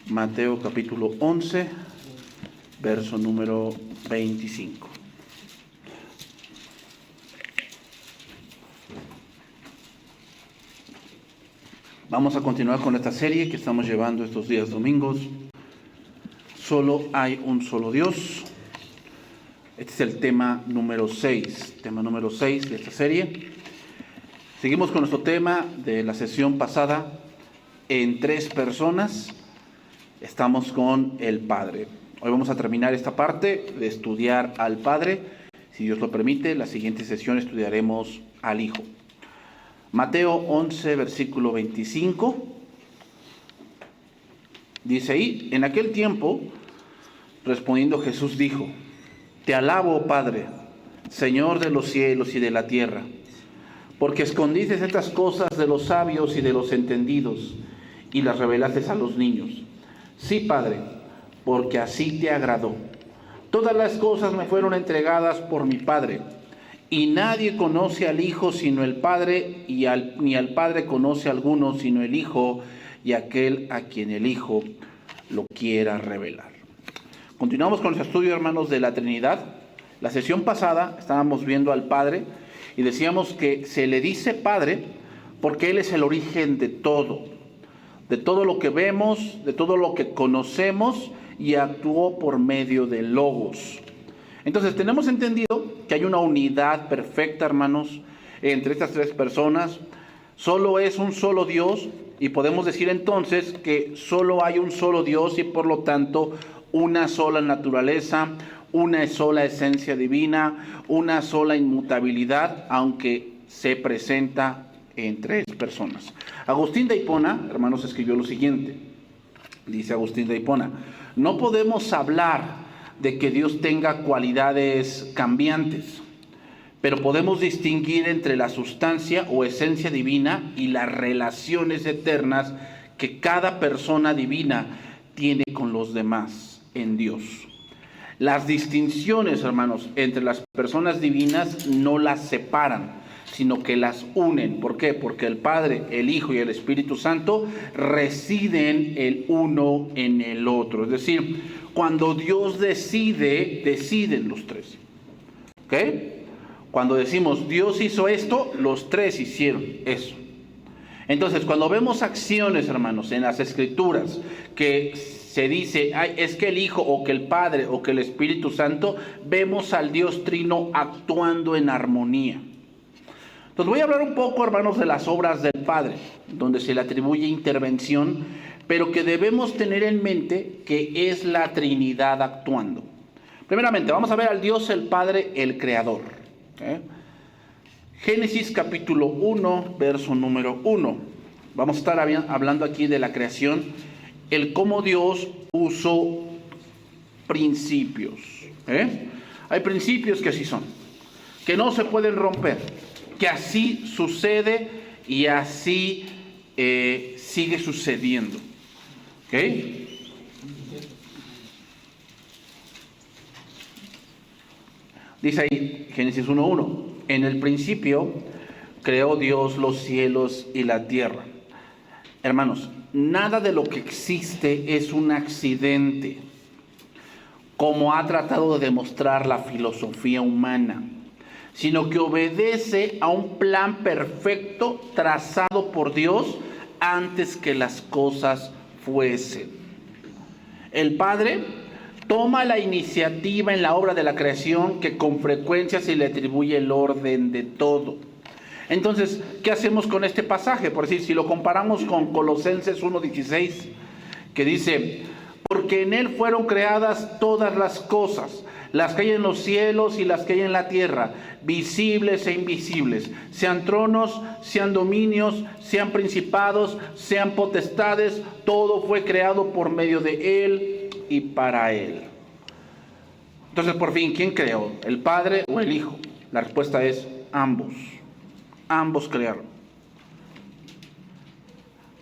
Mateo capítulo 11, verso número 25. Vamos a continuar con esta serie que estamos llevando estos días domingos. Solo hay un solo Dios. Este es el tema número 6 de esta serie. Seguimos con nuestro tema de la sesión pasada, en 3 personas. Estamos con el Padre. Hoy vamos a terminar esta parte de estudiar al Padre. Si Dios lo permite, la siguiente sesión estudiaremos al Hijo. Mateo 11, versículo 25. Dice ahí: en aquel tiempo, respondiendo Jesús dijo: Te alabo, Padre, Señor de los cielos y de la tierra, porque escondiste estas cosas de los sabios y de los entendidos, y las revelaste a los niños. Sí, Padre, porque así te agradó. Todas las cosas me fueron entregadas por mi Padre, y nadie conoce al Hijo sino el Padre, ni al Padre conoce a alguno sino el Hijo, y aquel a quien el Hijo lo quiera revelar. Continuamos con nuestro estudio, hermanos, de la Trinidad. La sesión pasada estábamos viendo al Padre y decíamos que se le dice Padre porque Él es el origen de todo lo que vemos, de todo lo que conocemos, y actuó por medio del Logos. Entonces tenemos entendido que hay una unidad perfecta, hermanos, entre estas 3 personas. Solo es un solo Dios, y podemos decir entonces que solo hay un solo Dios y por lo tanto una sola naturaleza, una sola esencia divina, una sola inmutabilidad, aunque se presenta en 3 personas. Agustín de Hipona, hermanos, escribió lo siguiente. Dice Agustín de Hipona: no podemos hablar de que Dios tenga cualidades cambiantes, pero podemos distinguir entre la sustancia o esencia divina y las relaciones eternas que cada persona divina tiene con los demás en Dios. Las distinciones, hermanos, entre las personas divinas no las separan, sino que las unen. ¿Por qué? Porque el Padre, el Hijo y el Espíritu Santo residen el uno en el otro. Es decir, cuando Dios decide, deciden los 3. ¿Ok? Cuando decimos Dios hizo esto, los 3 hicieron eso. Entonces, cuando vemos acciones, hermanos, en las Escrituras, que se dice, es que el Hijo, o que el Padre, o que el Espíritu Santo, vemos al Dios Trino actuando en armonía. Entonces voy a hablar un poco, hermanos, de las obras del Padre, donde se le atribuye intervención, pero que debemos tener en mente que es la Trinidad actuando. Primeramente, vamos a ver al Dios, el Padre, el Creador. Génesis capítulo 1, verso número 1. Vamos a estar hablando aquí de la creación, el cómo Dios puso principios. Hay principios que así son, que no se pueden romper, que así sucede y así sigue sucediendo. ¿Ok? Dice ahí Génesis 1:1: en el principio creó Dios los cielos y la tierra. Hermanos, nada de lo que existe es un accidente, como ha tratado de demostrar la filosofía humana, sino que obedece a un plan perfecto trazado por Dios antes que las cosas fuesen. El Padre toma la iniciativa en la obra de la creación, que con frecuencia se le atribuye el orden de todo. Entonces, ¿qué hacemos con este pasaje? Por decir, si lo comparamos con Colosenses 1:16, que dice: porque en Él fueron creadas todas las cosas, las que hay en los cielos y las que hay en la tierra, visibles e invisibles, sean tronos, sean dominios, sean principados, sean potestades, todo fue creado por medio de Él y para Él. Entonces, por fin, ¿quién creó? ¿El Padre o el Hijo? La respuesta es ambos. Ambos crearon.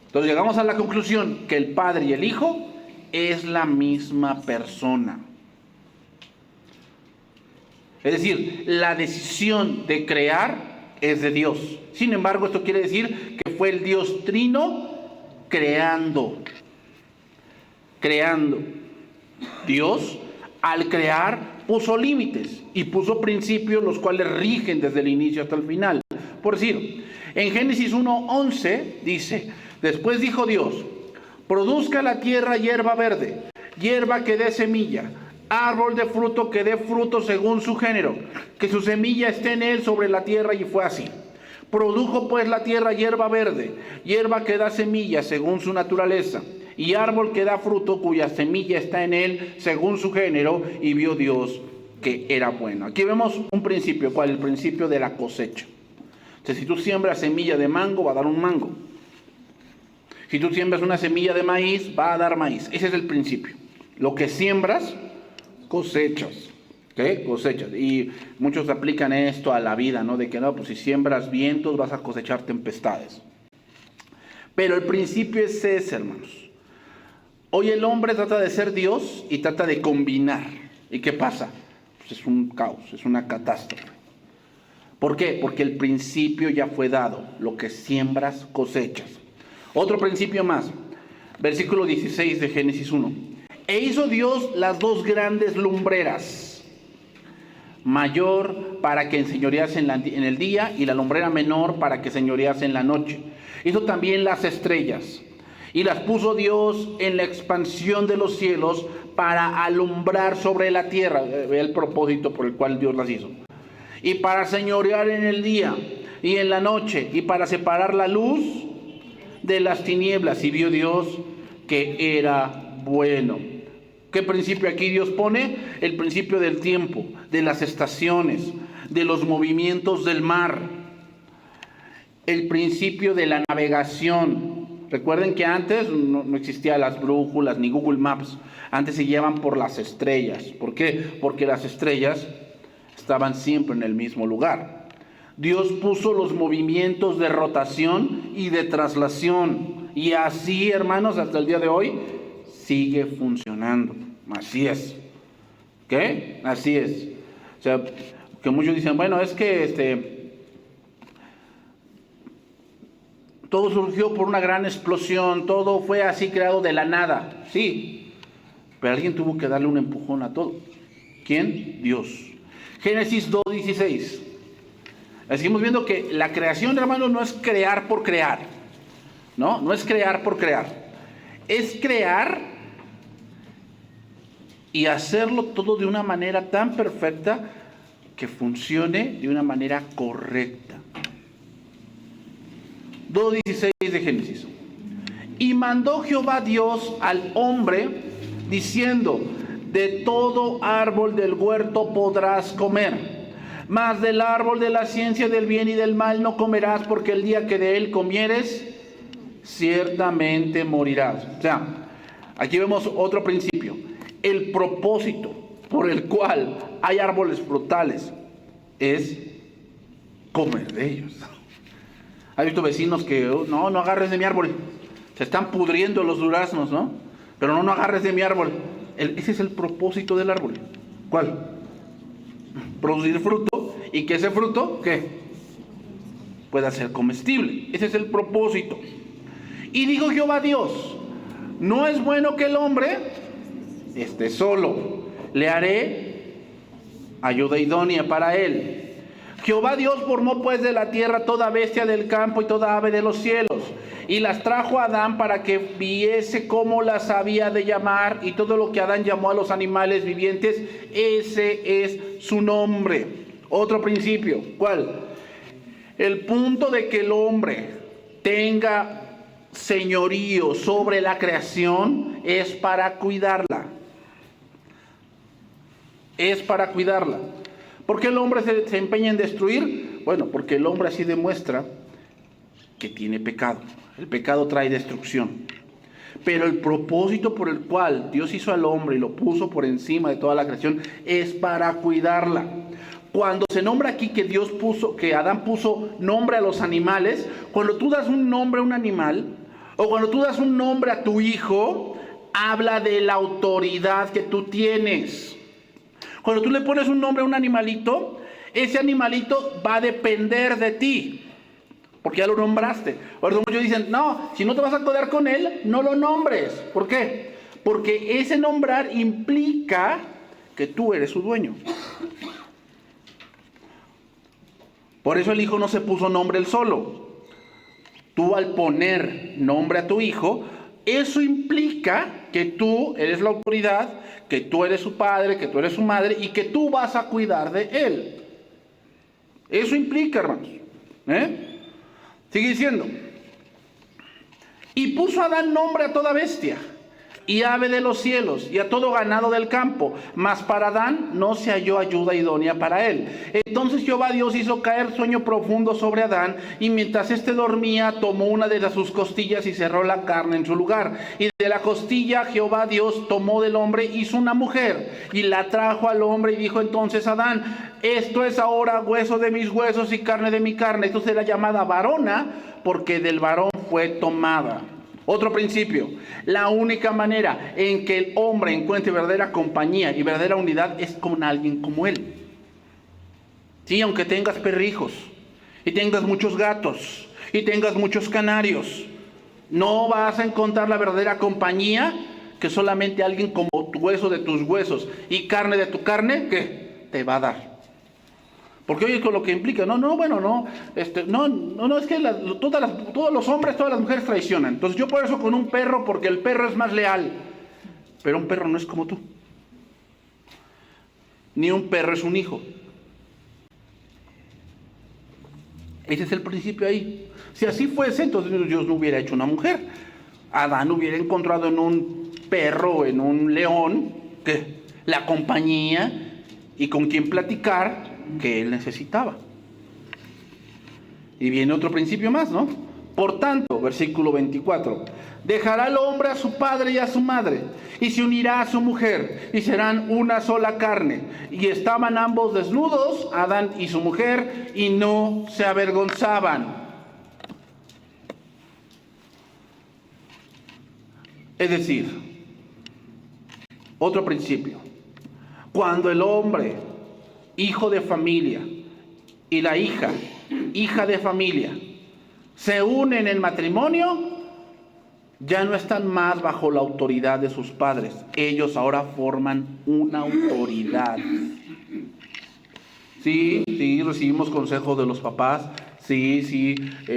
Entonces llegamos a la conclusión que el Padre y el Hijo es la misma persona. Es decir, la decisión de crear es de Dios. Sin embargo, esto quiere decir que fue el Dios Trino creando. creando. Dios, al crear, puso límites y puso principios los cuales rigen desde el inicio hasta el final. Por decir, en Génesis 1:11 dice: después dijo Dios, produzca la tierra hierba verde, hierba que dé semilla, árbol de fruto que dé fruto según su género, que su semilla esté en él sobre la tierra, y fue así. Produjo pues la tierra hierba verde, hierba que da semilla según su naturaleza, y árbol que da fruto cuya semilla está en él según su género, y vio Dios que era bueno. Aquí vemos un principio, ¿cuál? El principio de la cosecha. O sea, si tú siembras semilla de mango, va a dar un mango. Si tú siembras una semilla de maíz, va a dar maíz. Ese es el principio. Lo que siembras, cosechas. ¿Qué? Cosechas. Y muchos aplican esto a la vida, ¿no? De que no, pues si siembras vientos, vas a cosechar tempestades. Pero el principio es ese, hermanos. Hoy el hombre trata de ser Dios y trata de combinar. ¿Y qué pasa? Pues es un caos, es una catástrofe. ¿Por qué? Porque el principio ya fue dado. Lo que siembras, cosechas. Otro principio más. Versículo 16 de Génesis 1. E hizo Dios las dos grandes lumbreras, mayor para que enseñorease en el día, y la lumbrera menor para que señorease en la noche. Hizo también las estrellas, y las puso Dios en la expansión de los cielos para alumbrar sobre la tierra. Ve el propósito por el cual Dios las hizo. Y para señorear en el día y en la noche, y para separar la luz de las tinieblas. Y vio Dios que era bueno. ¿Qué principio aquí Dios pone? El principio del tiempo, de las estaciones, de los movimientos del mar. El principio de la navegación. Recuerden que antes no existían las brújulas ni Google Maps. Antes se guiaban por las estrellas. ¿Por qué? Porque las estrellas estaban siempre en el mismo lugar. Dios puso los movimientos de rotación y de traslación. Y así, hermanos, hasta el día de hoy sigue funcionando. Así es. ¿Qué? Así es. O sea, que muchos dicen, bueno, es que todo surgió por una gran explosión, todo fue así creado de la nada. Sí, pero alguien tuvo que darle un empujón a todo. ¿Quién? Dios. Génesis 2:16. Seguimos viendo que la creación, hermanos, no es crear por crear. No es crear por crear. Es crear y hacerlo todo de una manera tan perfecta que funcione de una manera correcta. 2:16 de Génesis. Y mandó Jehová Dios al hombre diciendo: de todo árbol del huerto podrás comer, mas del árbol de la ciencia del bien y del mal no comerás, porque el día que de él comieres, ciertamente morirás. O sea, aquí vemos otro principio. El propósito por el cual hay árboles frutales es comer de ellos. ¿Has visto vecinos que no agarres de mi árbol? Se están pudriendo los duraznos, ¿no? Pero no agarres de mi árbol. Ese es el propósito del árbol. ¿Cuál? Producir fruto, y que ese fruto, ¿qué? Pueda ser comestible. Ese es el propósito. Y dijo Jehová Dios: no es bueno que el hombre esté solo, le haré ayuda idónea para él. Jehová Dios formó pues de la tierra toda bestia del campo y toda ave de los cielos, y las trajo a Adán para que viese cómo las había de llamar, y todo lo que Adán llamó a los animales vivientes, ese es su nombre. Otro principio, ¿cuál? El punto de que el hombre tenga señorío sobre la creación es para cuidarla. Es para cuidarla. ¿Por qué el hombre se empeña en destruir? Bueno, porque el hombre así demuestra que tiene pecado. El pecado trae destrucción. Pero el propósito por el cual Dios hizo al hombre y lo puso por encima de toda la creación es para cuidarla. Cuando se nombra aquí que Adán puso nombre a los animales, cuando tú das un nombre a un animal, o cuando tú das un nombre a tu hijo, habla de la autoridad que tú tienes. Cuando tú le pones un nombre a un animalito, ese animalito va a depender de ti, porque ya lo nombraste. Por eso muchos dicen, no, si no te vas a acordar con él, no lo nombres. ¿Por qué? Porque ese nombrar implica que tú eres su dueño. Por eso el hijo no se puso nombre él solo. Tú al poner nombre a tu hijo, eso implica que tú eres la autoridad, que tú eres su padre, que tú eres su madre y que tú vas a cuidar de él. Eso implica, hermanos. Sigue diciendo. Y puso Adán nombre a toda bestia y ave de los cielos y a todo ganado del campo, mas para Adán no se halló ayuda idónea para él. Entonces Jehová Dios hizo caer sueño profundo sobre Adán, y mientras éste dormía tomó una de sus costillas y cerró la carne en su lugar. Y de la costilla Jehová Dios tomó del hombre, hizo una mujer y la trajo al hombre, y dijo entonces Adán: esto es ahora hueso de mis huesos y carne de mi carne. Esto será llamada varona, porque del varón fue tomada. Otro principio: la única manera en que el hombre encuentre verdadera compañía y verdadera unidad es con alguien como él. Sí, aunque tengas perrijos y tengas muchos gatos y tengas muchos canarios, no vas a encontrar la verdadera compañía que solamente alguien como tu hueso de tus huesos y carne de tu carne, que te va a dar. Porque oye, con lo que implica, es que todos los hombres, todas las mujeres traicionan. Entonces yo por eso con un perro, porque el perro es más leal. Pero un perro no es como tú. Ni un perro es un hijo. Ese es el principio ahí. Si así fuese, entonces Dios no hubiera hecho una mujer. Adán hubiera encontrado en un perro, en un león, ¿qué? La compañía y con quien platicar que él necesitaba. Y viene otro principio más, ¿no? Por tanto, versículo 24: dejará el hombre a su padre y a su madre, y se unirá a su mujer, y serán una sola carne. Y estaban ambos desnudos, Adán y su mujer, y no se avergonzaban. Es decir, otro principio: cuando el hombre, hijo de familia, y la hija de familia, se unen en matrimonio, ya no están más bajo la autoridad de sus padres. Ellos ahora forman una autoridad. Sí, recibimos consejos de los papás. Sí,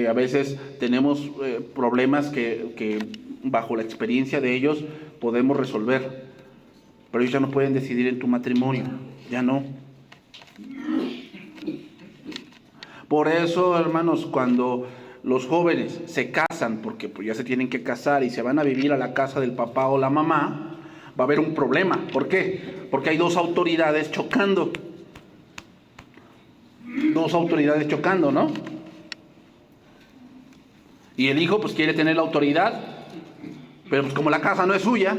a veces tenemos problemas que bajo la experiencia de ellos podemos resolver. Pero ellos ya no pueden decidir en tu matrimonio. Ya no. Por eso, hermanos, cuando los jóvenes se casan, porque pues ya se tienen que casar y se van a vivir a la casa del papá o la mamá, va a haber un problema. ¿Por qué? Porque hay dos autoridades chocando. ¿No? Y el hijo pues quiere tener la autoridad, pero pues como la casa no es suya,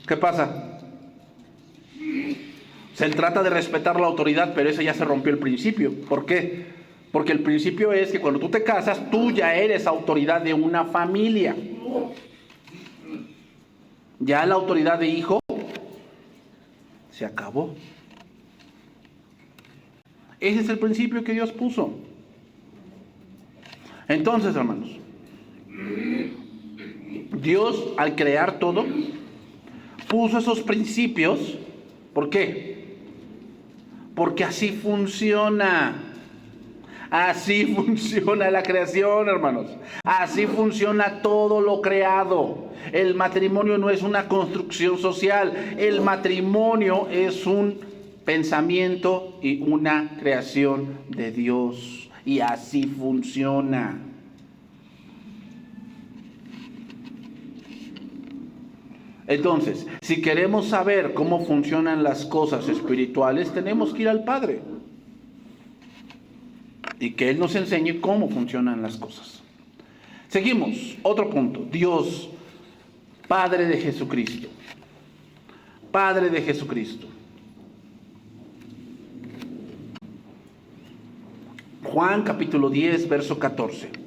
¿qué pasa? Se trata de respetar la autoridad, pero ese ya se rompió el principio. ¿Por qué? Porque el principio es que cuando tú te casas, tú ya eres autoridad de una familia. Ya la autoridad de hijo se acabó. Ese es el principio que Dios puso. Entonces, hermanos, Dios al crear todo puso esos principios. ¿Por qué? Porque así funciona. Así funciona la creación, hermanos. Así funciona todo lo creado. El matrimonio no es una construcción social. El matrimonio es un pensamiento y una creación de Dios. Y así funciona. Entonces, si queremos saber cómo funcionan las cosas espirituales, tenemos que ir al Padre. Y que Él nos enseñe cómo funcionan las cosas. Seguimos, otro punto. Dios, Padre de Jesucristo. Padre de Jesucristo. Juan capítulo 10, verso 14.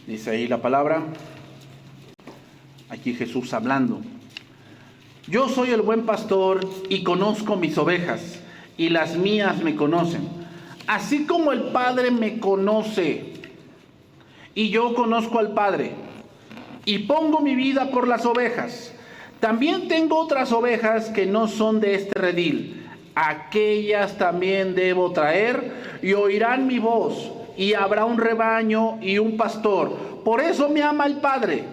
Dice ahí la palabra, aquí Jesús hablando. Yo soy el buen pastor y conozco mis ovejas, y las mías me conocen. Así como el Padre me conoce, y yo conozco al Padre, y pongo mi vida por las ovejas. También tengo otras ovejas que no son de este redil. Aquellas también debo traer, y oirán mi voz, y habrá un rebaño y un pastor. Por eso me ama el Padre,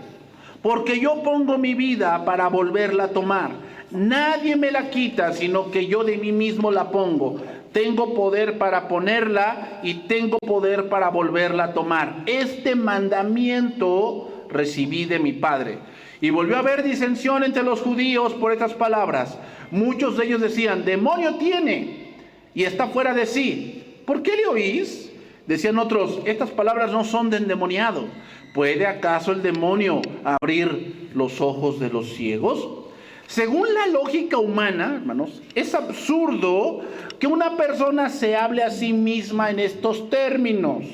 porque yo pongo mi vida para volverla a tomar. Nadie me la quita, sino que yo de mí mismo la pongo. Tengo poder para ponerla y tengo poder para volverla a tomar. Este mandamiento recibí de mi Padre. Y volvió a haber disensión entre los judíos por estas palabras. Muchos de ellos decían: demonio tiene y está fuera de sí. ¿Por qué le oís? Decían otros: estas palabras no son de endemoniado. ¿Puede acaso el demonio abrir los ojos de los ciegos? Según la lógica humana, hermanos, es absurdo que una persona se hable a sí misma en estos términos.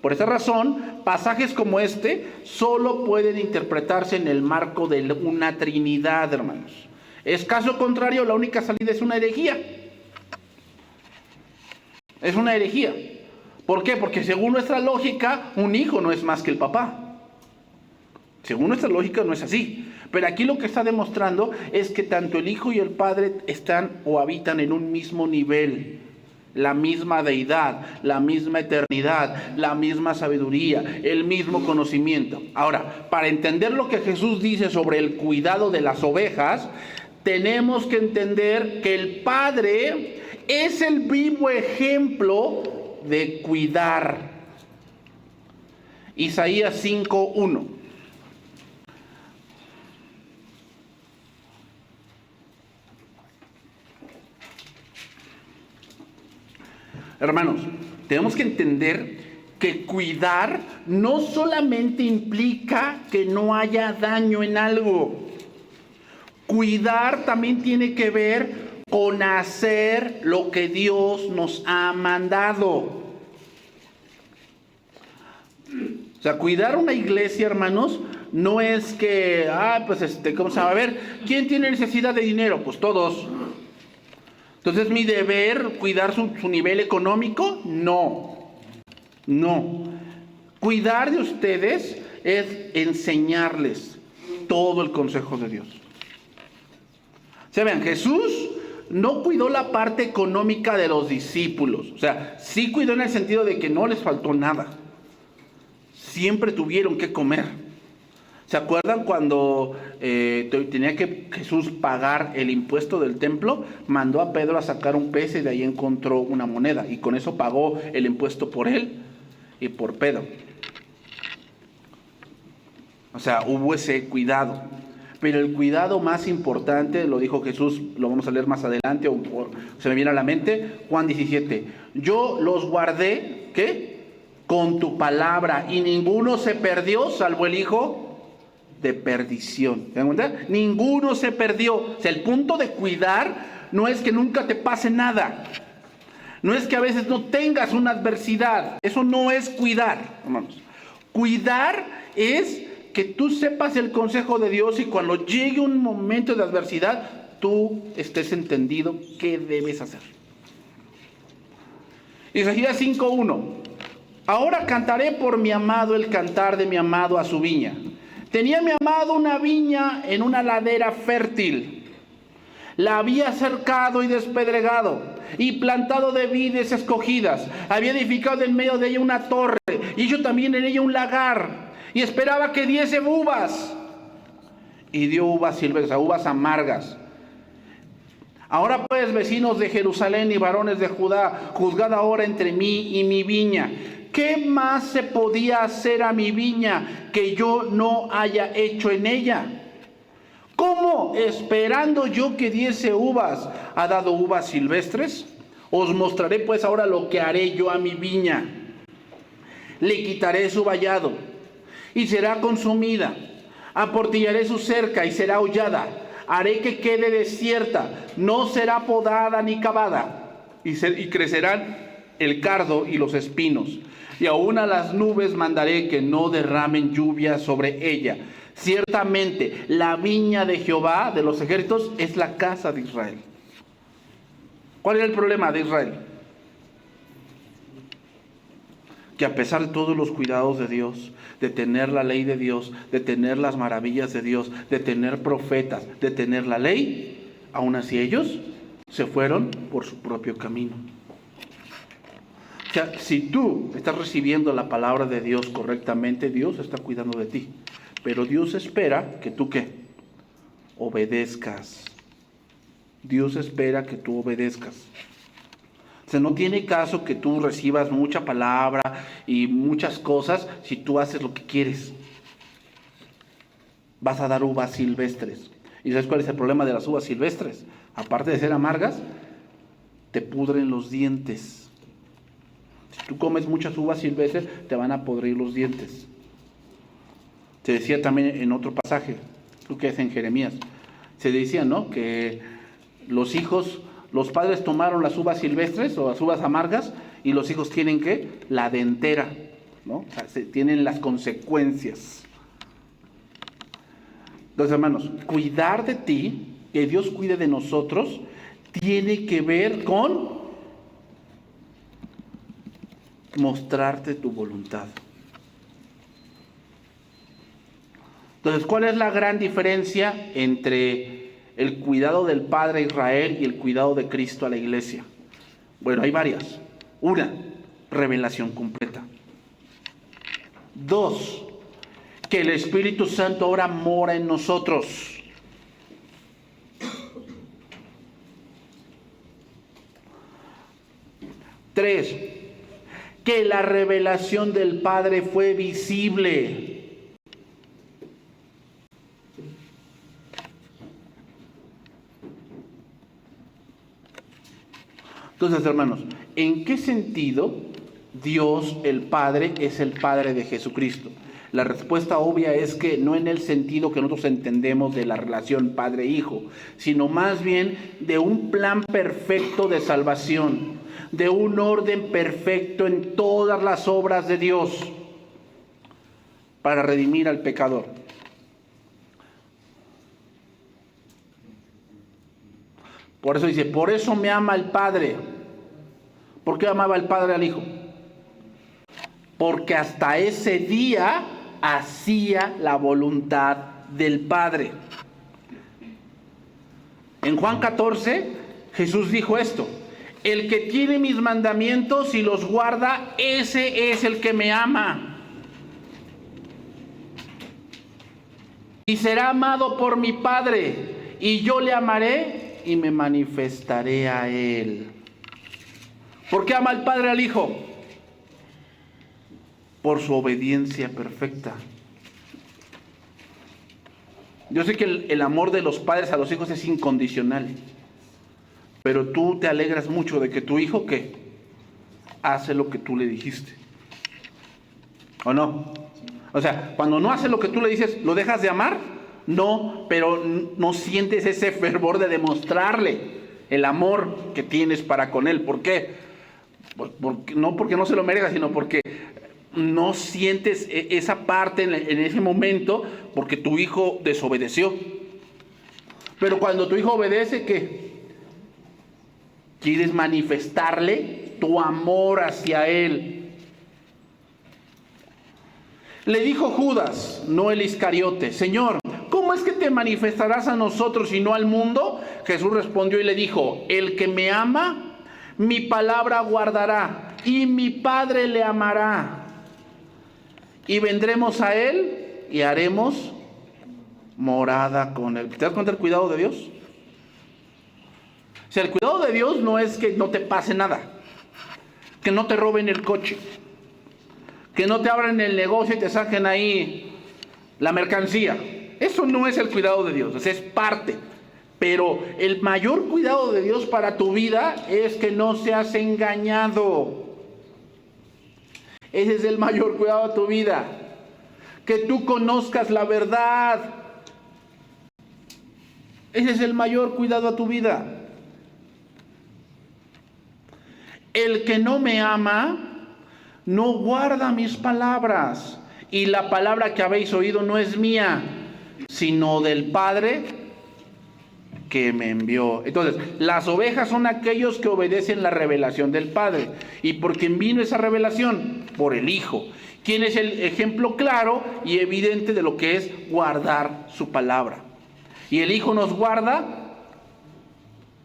Por esa razón, pasajes como este solo pueden interpretarse en el marco de una Trinidad, hermanos. Es caso contrario, la única salida es una herejía. Es una herejía. ¿Por qué? Porque según nuestra lógica, un hijo no es más que el papá. Según nuestra lógica no es así. Pero aquí lo que está demostrando es que tanto el Hijo y el Padre están o habitan en un mismo nivel. La misma deidad, la misma eternidad, la misma sabiduría, el mismo conocimiento. Ahora, para entender lo que Jesús dice sobre el cuidado de las ovejas, tenemos que entender que el Padre es el vivo ejemplo de cuidar. Isaías 5:1. Hermanos, tenemos que entender que cuidar no solamente implica que no haya daño en algo. Cuidar también tiene que ver con hacer lo que Dios nos ha mandado. O sea, cuidar una iglesia, hermanos, no es que, ¿cómo se llama? A ver, ¿quién tiene necesidad de dinero? Pues todos. Entonces, ¿mi deber cuidar su nivel económico? No. Cuidar de ustedes es enseñarles todo el consejo de Dios. O sea, vean, Jesús no cuidó la parte económica de los discípulos. O sea, sí cuidó en el sentido de que no les faltó nada. Siempre tuvieron que comer. ¿Se acuerdan cuando tenía que Jesús pagar el impuesto del templo? Mandó a Pedro a sacar un pez y de ahí encontró una moneda. Y con eso pagó el impuesto por él y por Pedro. O sea, hubo ese cuidado. Pero el cuidado más importante, lo dijo Jesús, lo vamos a leer más adelante, o se me viene a la mente, Juan 17. Yo los guardé, ¿qué? Con tu palabra, y ninguno se perdió, salvo el hijo de perdición. ¿Se dan cuenta? Ninguno se perdió. O sea, el punto de cuidar no es que nunca te pase nada. No es que a veces no tengas una adversidad. Eso no es cuidar, hermanos. Cuidar es que tú sepas el consejo de Dios y cuando llegue un momento de adversidad, tú estés entendido qué debes hacer. Isaías 5:1. Ahora cantaré por mi amado el cantar de mi amado a su viña. Tenía mi amado una viña en una ladera fértil. La había cercado y despedregado y plantado de vides escogidas. Había edificado en medio de ella una torre y hecho también en ella un lagar. Y esperaba que diese uvas. Y dio uvas silvestres, uvas amargas. Ahora pues, vecinos de Jerusalén y varones de Judá, juzgad ahora entre mí y mi viña. ¿Qué más se podía hacer a mi viña que yo no haya hecho en ella? ¿Cómo, esperando yo que diese uvas, ha dado uvas silvestres? Os mostraré pues ahora lo que haré yo a mi viña. Le quitaré su vallado y será consumida. Aportillaré su cerca y será hollada. Haré que quede desierta, no será podada ni cavada. Y crecerán el cardo y los espinos. Y aún a las nubes mandaré que no derramen lluvia sobre ella. Ciertamente, la viña de Jehová, de los ejércitos, es la casa de Israel. ¿Cuál era el problema de Israel? Que a pesar de todos los cuidados de Dios, de tener la ley de Dios, de tener las maravillas de Dios, de tener profetas, de tener la ley, aún así ellos se fueron por su propio camino. O sea, si tú estás recibiendo la palabra de Dios correctamente, Dios está cuidando de ti. Pero Dios espera que tú, ¿qué? Obedezcas. Dios espera que tú obedezcas. O sea, no tiene caso que tú recibas mucha palabra y muchas cosas si tú haces lo que quieres. Vas a dar uvas silvestres. ¿Y sabes cuál es el problema de las uvas silvestres? Aparte de ser amargas, te pudren los dientes. Si tú comes muchas uvas silvestres, te van a podrir los dientes. Se decía también en otro pasaje, creo que es en Jeremías, se decía, ¿no?, que los padres tomaron las uvas silvestres o las uvas amargas y los hijos tienen, ¿qué? La dentera, ¿no? O sea, tienen las consecuencias. Entonces, hermanos, cuidar de ti, que Dios cuide de nosotros, tiene que ver con mostrarte tu voluntad. Entonces, ¿cuál es la gran diferencia entre el cuidado del Padre a Israel y el cuidado de Cristo a la iglesia? Bueno, hay varias. Una, revelación completa. Dos, que el Espíritu Santo ahora mora en nosotros. Tres, que la revelación del Padre fue visible. Entonces, hermanos, ¿en qué sentido Dios el Padre es el Padre de Jesucristo? La respuesta obvia es que no en el sentido que nosotros entendemos de la relación Padre-Hijo, sino más bien de un plan perfecto de salvación, de un orden perfecto en todas las obras de Dios para redimir al pecador. Por eso dice, por eso me ama el Padre. ¿Por qué amaba el Padre al Hijo? Porque hasta ese día hacía la voluntad del Padre. En Juan 14, Jesús dijo esto: el que tiene mis mandamientos y los guarda, ese es el que me ama. Y será amado por mi Padre, y yo le amaré y me manifestaré a él. ¿Por qué ama el Padre al Hijo? Por su obediencia perfecta. Yo sé que el amor de los padres a los hijos es incondicional, pero tú te alegras mucho de que tu hijo, ¿qué? Hace lo que tú le dijiste, ¿o no? O sea, cuando no hace lo que tú le dices, ¿lo dejas de amar? No, pero no sientes ese fervor de demostrarle el amor que tienes para con él. ¿Por qué? No porque no se lo merezca, sino porque no sientes esa parte en ese momento, porque tu hijo desobedeció. Pero cuando tu hijo obedece, ¿qué? Quieres manifestarle tu amor hacia él. Le dijo Judas, no el Iscariote: Señor, ¿cómo es que te manifestarás a nosotros y no al mundo? Jesús respondió y le dijo: el que me ama, mi palabra guardará, y mi Padre le amará. Y vendremos a él y haremos morada con él. ¿Te das cuenta del cuidado de Dios? O sea, el cuidado de Dios no es que no te pase nada, que no te roben el coche, que no te abran el negocio y te saquen ahí la mercancía. Eso no es el cuidado de Dios, es parte. Pero el mayor cuidado de Dios para tu vida es que no seas engañado. Ese es el mayor cuidado de tu vida. Que tú conozcas la verdad. Ese es el mayor cuidado a tu vida. El que no me ama, no guarda mis palabras. Y la palabra que habéis oído no es mía, sino del Padre que me envió. Entonces, las ovejas son aquellos que obedecen la revelación del Padre. ¿Y por quién vino esa revelación? Por el Hijo, quien es el ejemplo claro y evidente de lo que es guardar su palabra. Y el Hijo nos guarda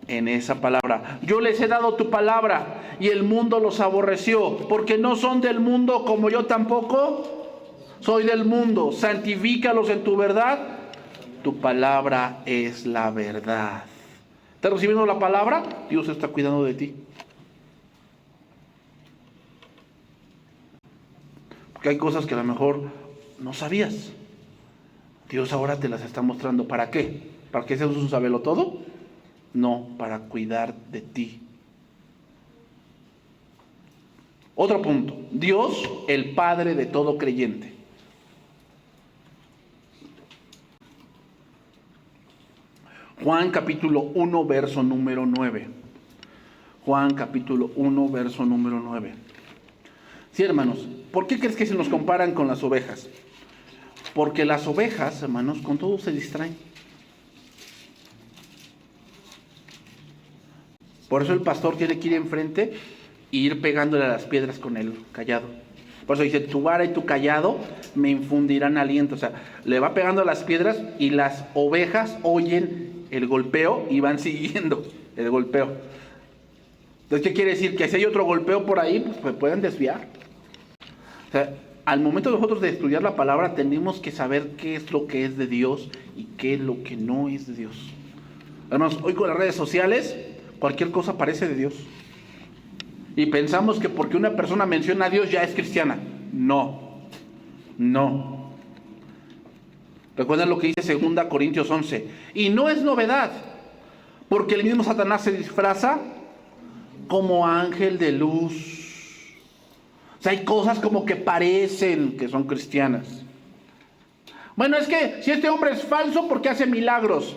en esa palabra. Yo les he dado tu palabra y el mundo los aborreció, porque no son del mundo como yo tampoco soy del mundo. Santifícalos en tu verdad. Tu palabra es la verdad. ¿Estás recibiendo la palabra? Dios está cuidando de ti. Porque hay cosas que a lo mejor no sabías. Dios ahora te las está mostrando. ¿Para qué? ¿Para que seas un sabelotodo? No, para cuidar de ti. Otro punto. Dios, el Padre de todo creyente. Juan capítulo 1, verso número 9. Juan capítulo 1, verso número 9. Sí, hermanos, ¿por qué crees que se nos comparan con las ovejas? Porque las ovejas, hermanos, con todo se distraen. Por eso el pastor tiene que ir enfrente e ir pegándole a las piedras con el cayado. Por eso dice, tu vara y tu cayado me infundirán aliento. O sea, le va pegando a las piedras y las ovejas oyen el golpeo y van siguiendo el golpeo. Entonces, ¿qué quiere decir? Que si hay otro golpeo por ahí, pues pueden desviar. O sea, al momento de nosotros de estudiar la palabra, tenemos que saber qué es lo que es de Dios y qué es lo que no es de Dios. Hermanos, hoy con las redes sociales, cualquier cosa parece de Dios. Y pensamos que porque una persona menciona a Dios ya es cristiana. No. No. Recuerden lo que dice 2 Corintios 11. Y no es novedad, porque el mismo Satanás se disfraza como ángel de luz. O sea, hay cosas como que parecen que son cristianas. Bueno, es que si este hombre es falso, ¿por qué hace milagros?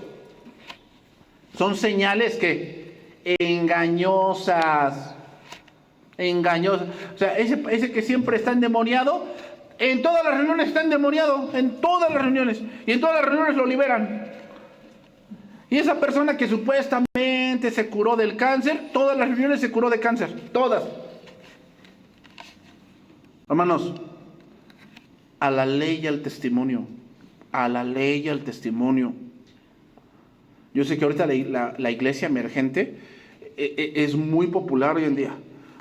Son señales que engañosas. O sea, ese que siempre está endemoniado, en todas las reuniones está endemoniado, en todas las reuniones, y en todas las reuniones lo liberan. Y esa persona que supuestamente se curó del cáncer, todas las reuniones se curó de cáncer, todas. Hermanos, a la ley y al testimonio, a la ley y al testimonio. Yo sé que ahorita la iglesia emergente es muy popular hoy en día,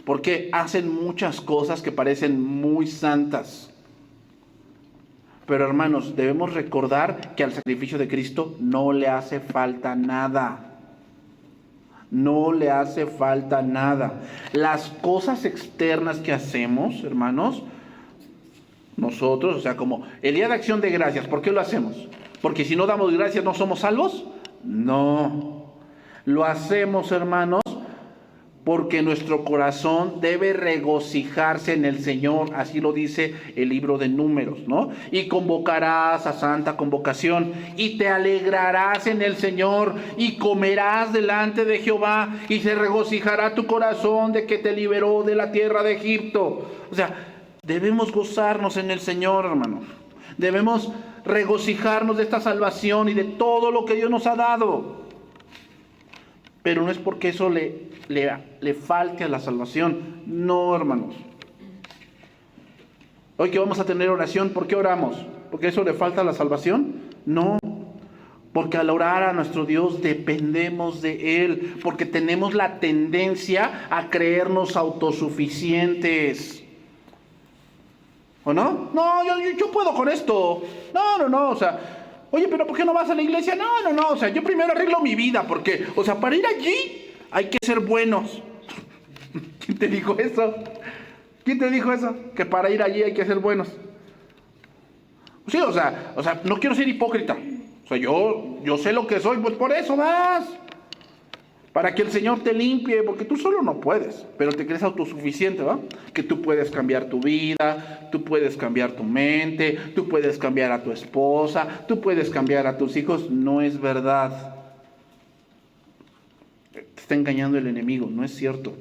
porque hacen muchas cosas que parecen muy santas. Pero hermanos, debemos recordar que al sacrificio de Cristo no le hace falta nada. No le hace falta nada. Las cosas externas que hacemos, hermanos, nosotros, o sea, como el día de acción de gracias, ¿por qué lo hacemos? ¿Porque si no damos gracias no somos salvos? No. Lo hacemos, hermanos, porque nuestro corazón debe regocijarse en el Señor, así lo dice el libro de Números, ¿no? Y convocarás a santa convocación, y te alegrarás en el Señor, y comerás delante de Jehová, y se regocijará tu corazón de que te liberó de la tierra de Egipto. O sea, debemos gozarnos en el Señor, hermanos. Debemos regocijarnos de esta salvación y de todo lo que Dios nos ha dado. Pero no es porque eso le falte a la salvación. No, hermanos. Hoy que vamos a tener oración, ¿por qué oramos? ¿Porque eso le falta a la salvación? No. Porque al orar a nuestro Dios dependemos de Él. Porque tenemos la tendencia a creernos autosuficientes. ¿O no? No, yo puedo con esto. No, o sea... Oye, pero ¿por qué no vas a la iglesia? No, o sea, yo primero arreglo mi vida, porque, o sea, para ir allí hay que ser buenos. ¿Quién te dijo eso? ¿Quién te dijo eso? Que para ir allí hay que ser buenos. Sí, o sea, no quiero ser hipócrita. O sea, yo sé lo que soy, pues por eso vas. Para que el Señor te limpie, porque tú solo no puedes, pero te crees autosuficiente, ¿va? Que tú puedes cambiar tu vida, tú puedes cambiar tu mente, tú puedes cambiar a tu esposa, tú puedes cambiar a tus hijos. No es verdad. Te está engañando el enemigo, no es cierto.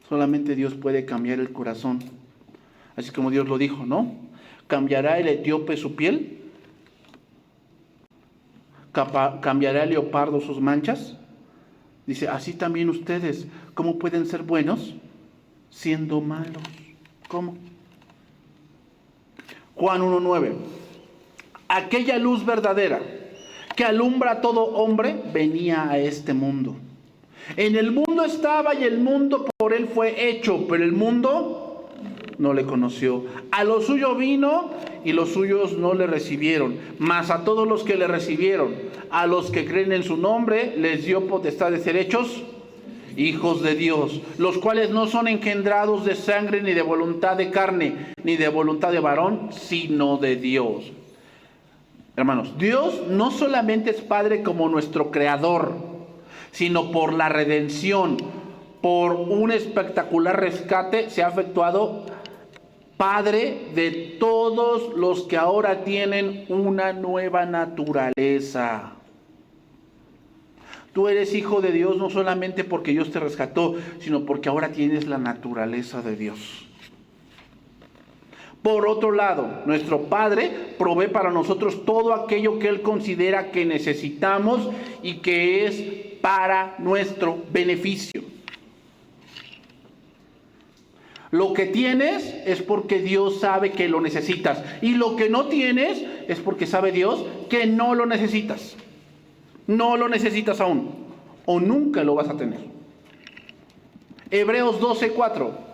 Solamente Dios puede cambiar el corazón. Así como Dios lo dijo, ¿no? ¿Cambiará el etíope su piel? ¿Cambiará el leopardo sus manchas? Dice, así también ustedes, ¿cómo pueden ser buenos siendo malos? ¿Cómo? Juan 1:9. Aquella luz verdadera que alumbra a todo hombre venía a este mundo. En el mundo estaba y el mundo por él fue hecho, pero el mundo no le conoció. A lo suyo vino y los suyos no le recibieron. Mas a todos los que le recibieron, a los que creen en su nombre, les dio potestad de ser hechos hijos de Dios, los cuales no son engendrados de sangre, ni de voluntad de carne, ni de voluntad de varón, sino de Dios. Hermanos, Dios no solamente es Padre como nuestro Creador, sino por la redención, por un espectacular rescate, se ha efectuado Padre de todos los que ahora tienen una nueva naturaleza. Tú eres hijo de Dios no solamente porque Dios te rescató, sino porque ahora tienes la naturaleza de Dios. Por otro lado, nuestro Padre provee para nosotros todo aquello que Él considera que necesitamos y que es para nuestro beneficio. Lo que tienes es porque Dios sabe que lo necesitas. Y lo que no tienes es porque sabe Dios que no lo necesitas. No lo necesitas aún. O nunca lo vas a tener. Hebreos 12:4.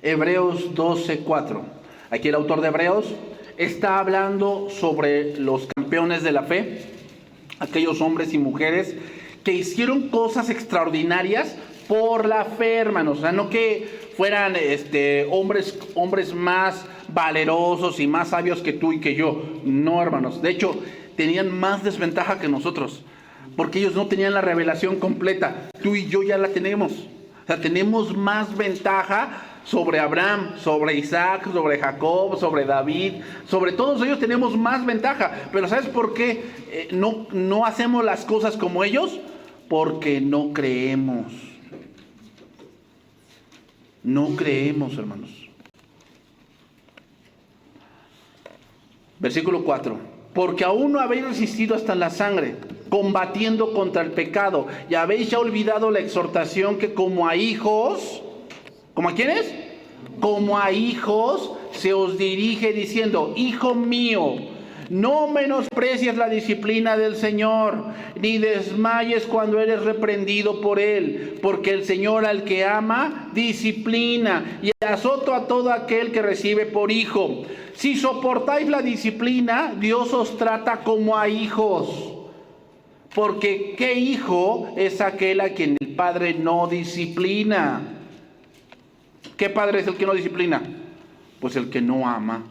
Hebreos 12:4. Aquí el autor de Hebreos está hablando sobre los campeones de la fe, aquellos hombres y mujeres que hicieron cosas extraordinarias por la fe, hermanos. O sea, no que fueran hombres más valerosos y más sabios que tú y que yo. No, hermanos. De hecho, tenían más desventaja que nosotros, porque ellos no tenían la revelación completa. Tú y yo ya la tenemos. O sea, tenemos más ventaja sobre Abraham, sobre Isaac, sobre Jacob, sobre David, sobre todos ellos tenemos más ventaja. Pero ¿sabes por qué no hacemos las cosas como ellos? Porque no creemos. No creemos, hermanos. Versículo 4. Porque aún no habéis resistido hasta la sangre, combatiendo contra el pecado, y habéis ya olvidado la exhortación que como a hijos... ¿Como a quiénes? Como a hijos se os dirige diciendo, hijo mío, no menosprecies la disciplina del Señor, ni desmayes cuando eres reprendido por Él, porque el Señor al que ama, disciplina, y azota a todo aquel que recibe por hijo. Si soportáis la disciplina, Dios os trata como a hijos. Porque ¿qué hijo es aquel a quien el Padre no disciplina? ¿Qué padre es el que no disciplina? Pues el que no ama.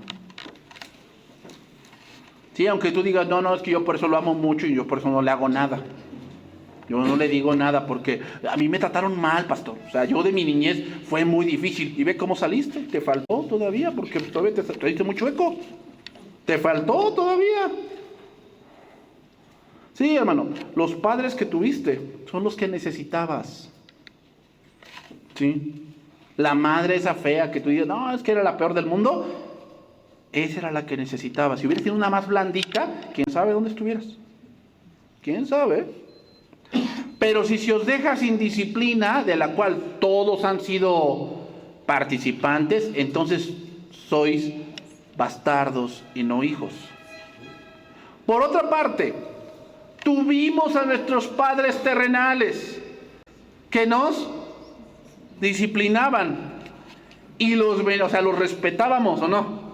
Sí, aunque tú digas, no, es que yo por eso lo amo mucho y yo por eso no le hago nada. Yo no le digo nada porque a mí me trataron mal, pastor. O sea, yo de mi niñez fue muy difícil. Y ve cómo saliste. Te faltó todavía porque todavía te diste mucho eco. Te faltó todavía. Sí, hermano, los padres que tuviste son los que necesitabas. Sí. La madre esa fea que tú dices, no, es que era la peor del mundo, esa era la que necesitabas. Si hubieras sido una más blandita, quién sabe dónde estuvieras. ¿Quién sabe? Pero si se os deja sin disciplina, de la cual todos han sido participantes, entonces sois bastardos y no hijos. Por otra parte, tuvimos a nuestros padres terrenales que nos disciplinaban y los respetábamos, ¿o no?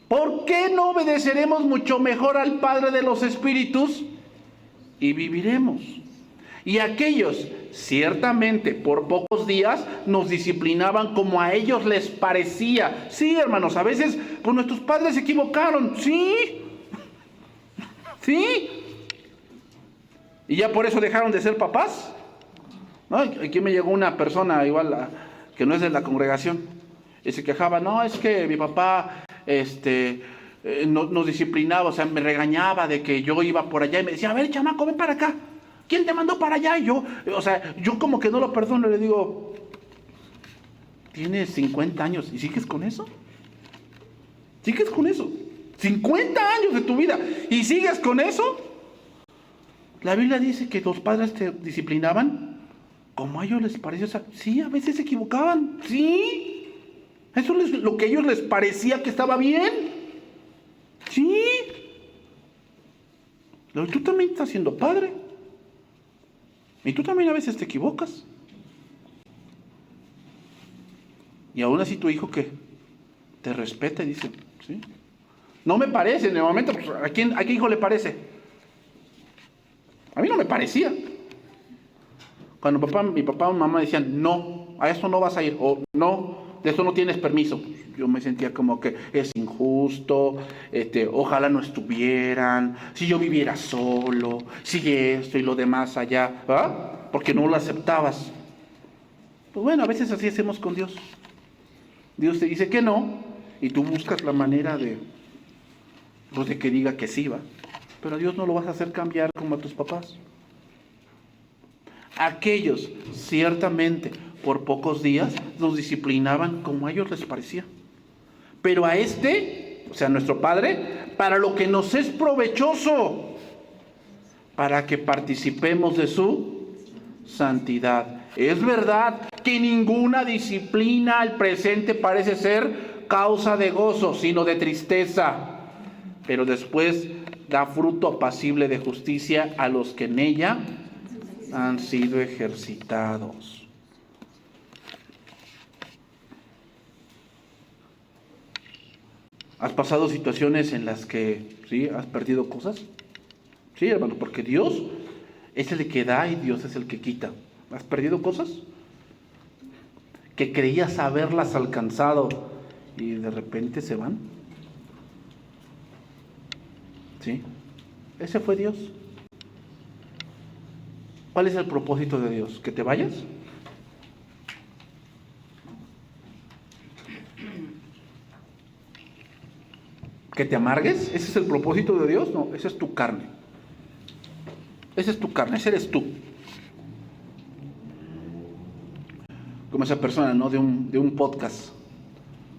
¿Por qué no obedeceremos mucho mejor al Padre de los Espíritus y viviremos? Y aquellos, ciertamente, por pocos días nos disciplinaban como a ellos les parecía. Sí, hermanos, a veces pues nuestros padres se equivocaron, sí. Sí. ¿Y ya por eso dejaron de ser papás? ¿No? Aquí me llegó una persona igual que no es de la congregación y se quejaba, no, es que mi papá nos disciplinaba, o sea, me regañaba de que yo iba por allá y me decía, a ver, chamaco, ven para acá. ¿Quién te mandó para allá? Y yo como que no lo perdono, le digo, tienes 50 años y sigues con eso. ¿Sigues con eso? 50 años de tu vida y sigues con eso. La Biblia dice que los padres te disciplinaban como a ellos les pareció. O sea, sí, a veces se equivocaban. Sí. Eso es lo que a ellos les parecía que estaba bien. Sí. Pero tú también estás siendo padre. Y tú también a veces te equivocas. Y aún así tu hijo que te respeta y dice, ¿sí? No me parece en el momento, pues, ¿a qué hijo le parece? A mí no me parecía. Cuando mi papá o mi mamá decían, no, a esto no vas a ir, o no, de esto no tienes permiso. Yo me sentía como que es injusto, ojalá no estuvieran, si yo viviera solo, si esto y lo demás allá, ¿verdad? Porque no lo aceptabas. Pues bueno, a veces así hacemos con Dios. Dios te dice que no, y tú buscas la manera de que diga que sí, va. Pero a Dios no lo vas a hacer cambiar como a tus papás. Aquellos, ciertamente, por pocos días, nos disciplinaban como a ellos les parecía. Pero a o sea, nuestro Padre, para lo que nos es provechoso, para que participemos de su santidad. Es verdad que ninguna disciplina al presente parece ser causa de gozo, sino de tristeza. Pero después da fruto apacible de justicia a los que en ella han sido ejercitados. ¿Has pasado situaciones en las que sí has perdido cosas? Sí, hermano, porque Dios es el que da y Dios es el que quita. ¿Has perdido cosas? Que creías haberlas alcanzado y de repente se van. ¿Sí? Ese fue Dios. ¿Cuál es el propósito de Dios? ¿Que te vayas? ¿Que te amargues? ¿Ese es el propósito de Dios? No, esa es tu carne. Esa es tu carne, ese eres tú. Como esa persona, ¿no? De un podcast.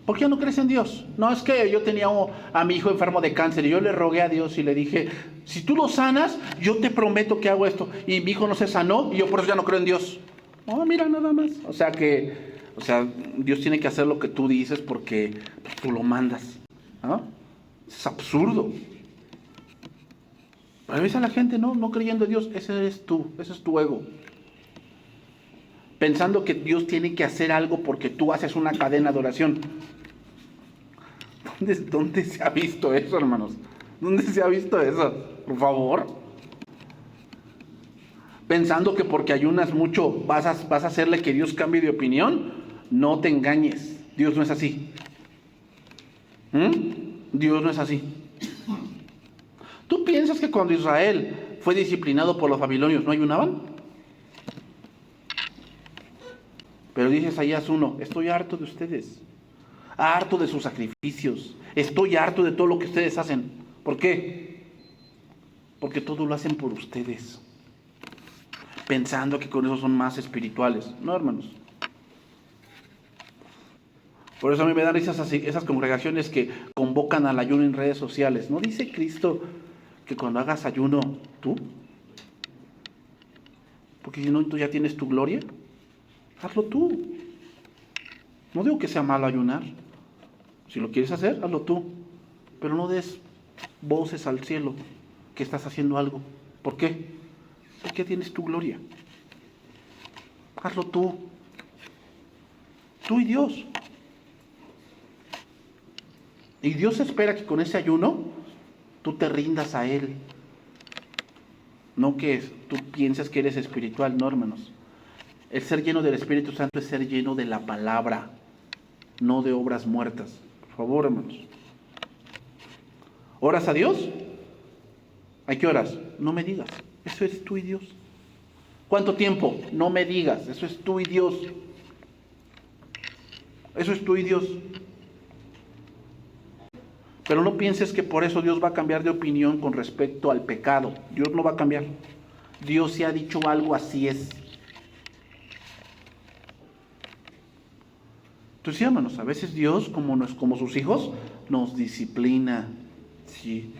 ¿Por qué no crees en Dios? No, es que yo tenía a mi hijo enfermo de cáncer y yo le rogué a Dios y le dije, si tú lo sanas, yo te prometo que hago esto. Y mi hijo no se sanó y yo por eso ya no creo en Dios. No, mira, nada más. O sea, Dios tiene que hacer lo que tú dices porque tú lo mandas. ¿No? Es absurdo. Pero a veces la gente no creyendo en Dios, ese eres tú, ese es tu ego. Pensando que Dios tiene que hacer algo porque tú haces una cadena de oración. ¿Dónde se ha visto eso, hermanos? ¿Dónde se ha visto eso? Por favor. Pensando que porque ayunas mucho vas a hacerle que Dios cambie de opinión. No te engañes. Dios no es así. Dios no es así. ¿Tú piensas que cuando Israel fue disciplinado por los babilonios no ayunaban? Pero dice Isaías 1, estoy harto de ustedes, harto de sus sacrificios, estoy harto de todo lo que ustedes hacen. ¿Por qué? Porque todo lo hacen por ustedes, pensando que con eso son más espirituales. No, hermanos. Por eso a mí me dan esas congregaciones que convocan al ayuno en redes sociales. ¿No dice Cristo que cuando hagas ayuno tú? Porque si no, tú ya tienes tu gloria. Hazlo tú. No digo que sea malo ayunar. Si lo quieres hacer, hazlo tú. Pero no des voces al cielo que estás haciendo algo. ¿Por qué? Porque tienes tu gloria. Hazlo tú. Tú y Dios. Y Dios espera que con ese ayuno tú te rindas a Él. No que tú pienses que eres espiritual, no, hermanos. El ser lleno del Espíritu Santo es ser lleno de la palabra, no de obras muertas. Por favor, hermanos. ¿Oras a Dios? ¿A qué horas? No me digas. Eso es tú y Dios. ¿Cuánto tiempo? No me digas. Eso es tú y Dios. Eso es tú y Dios. Pero no pienses que por eso Dios va a cambiar de opinión con respecto al pecado. Dios no va a cambiar. Dios si ha dicho algo, así es. Entonces, sí, hermanos, a veces Dios, como sus hijos, nos disciplina. Sí.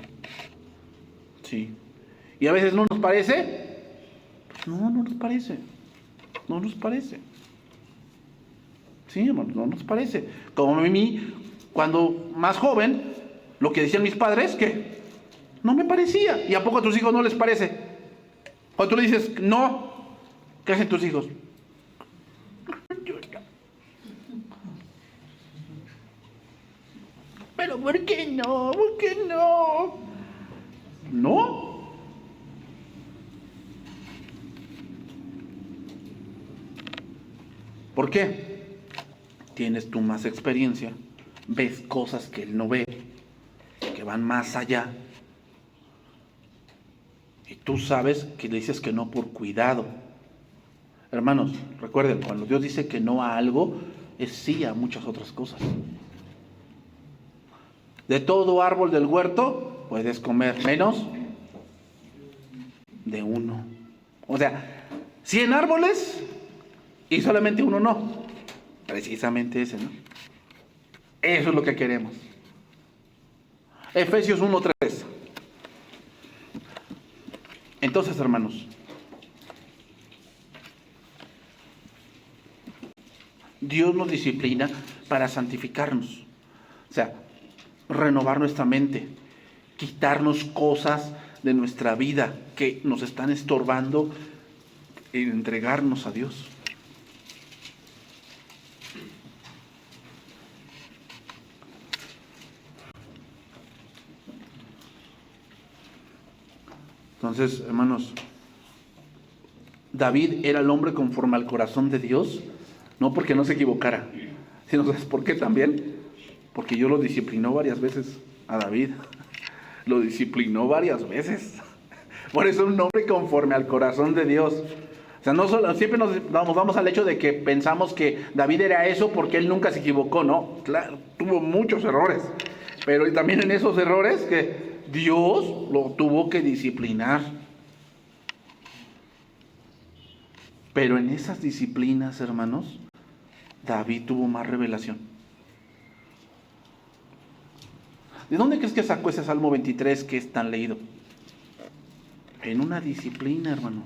Sí. Y a veces no nos parece. Pues no nos parece. No nos parece. Sí, hermanos, no nos parece. Como a mí, cuando más joven, lo que decían mis padres, que no me parecía. ¿Y a poco a tus hijos no les parece? Cuando tú le dices no, ¿qué hacen tus hijos? Pero ¿por qué no? ¿Por qué no? ¿No? ¿Por qué? Tienes tú más experiencia, ves cosas que él no ve, que van más allá. Y tú sabes que le dices que no por cuidado. Hermanos, recuerden, cuando Dios dice que no a algo, es sí a muchas otras cosas. De todo árbol del huerto puedes comer, menos de uno. O sea, 100 árboles y solamente uno no. Precisamente ese, ¿no? Eso es lo que queremos. Efesios 1:3. Entonces, hermanos, Dios nos disciplina para santificarnos. O sea, renovar nuestra mente, quitarnos cosas de nuestra vida que nos están estorbando en entregarnos a Dios. Entonces, hermanos, David era el hombre conforme al corazón de Dios, no porque no se equivocara, sino ¿sabes por qué también? Porque Dios lo disciplinó varias veces a David. Lo disciplinó varias veces. Por eso es un hombre conforme al corazón de Dios. O sea, no solo, siempre nos vamos al hecho de que pensamos que David era eso porque él nunca se equivocó, ¿no? Claro, tuvo muchos errores. Pero también en esos errores que Dios lo tuvo que disciplinar. Pero en esas disciplinas, hermanos, David tuvo más revelación. ¿De dónde crees que sacó ese Salmo 23 que es tan leído? En una disciplina, hermanos.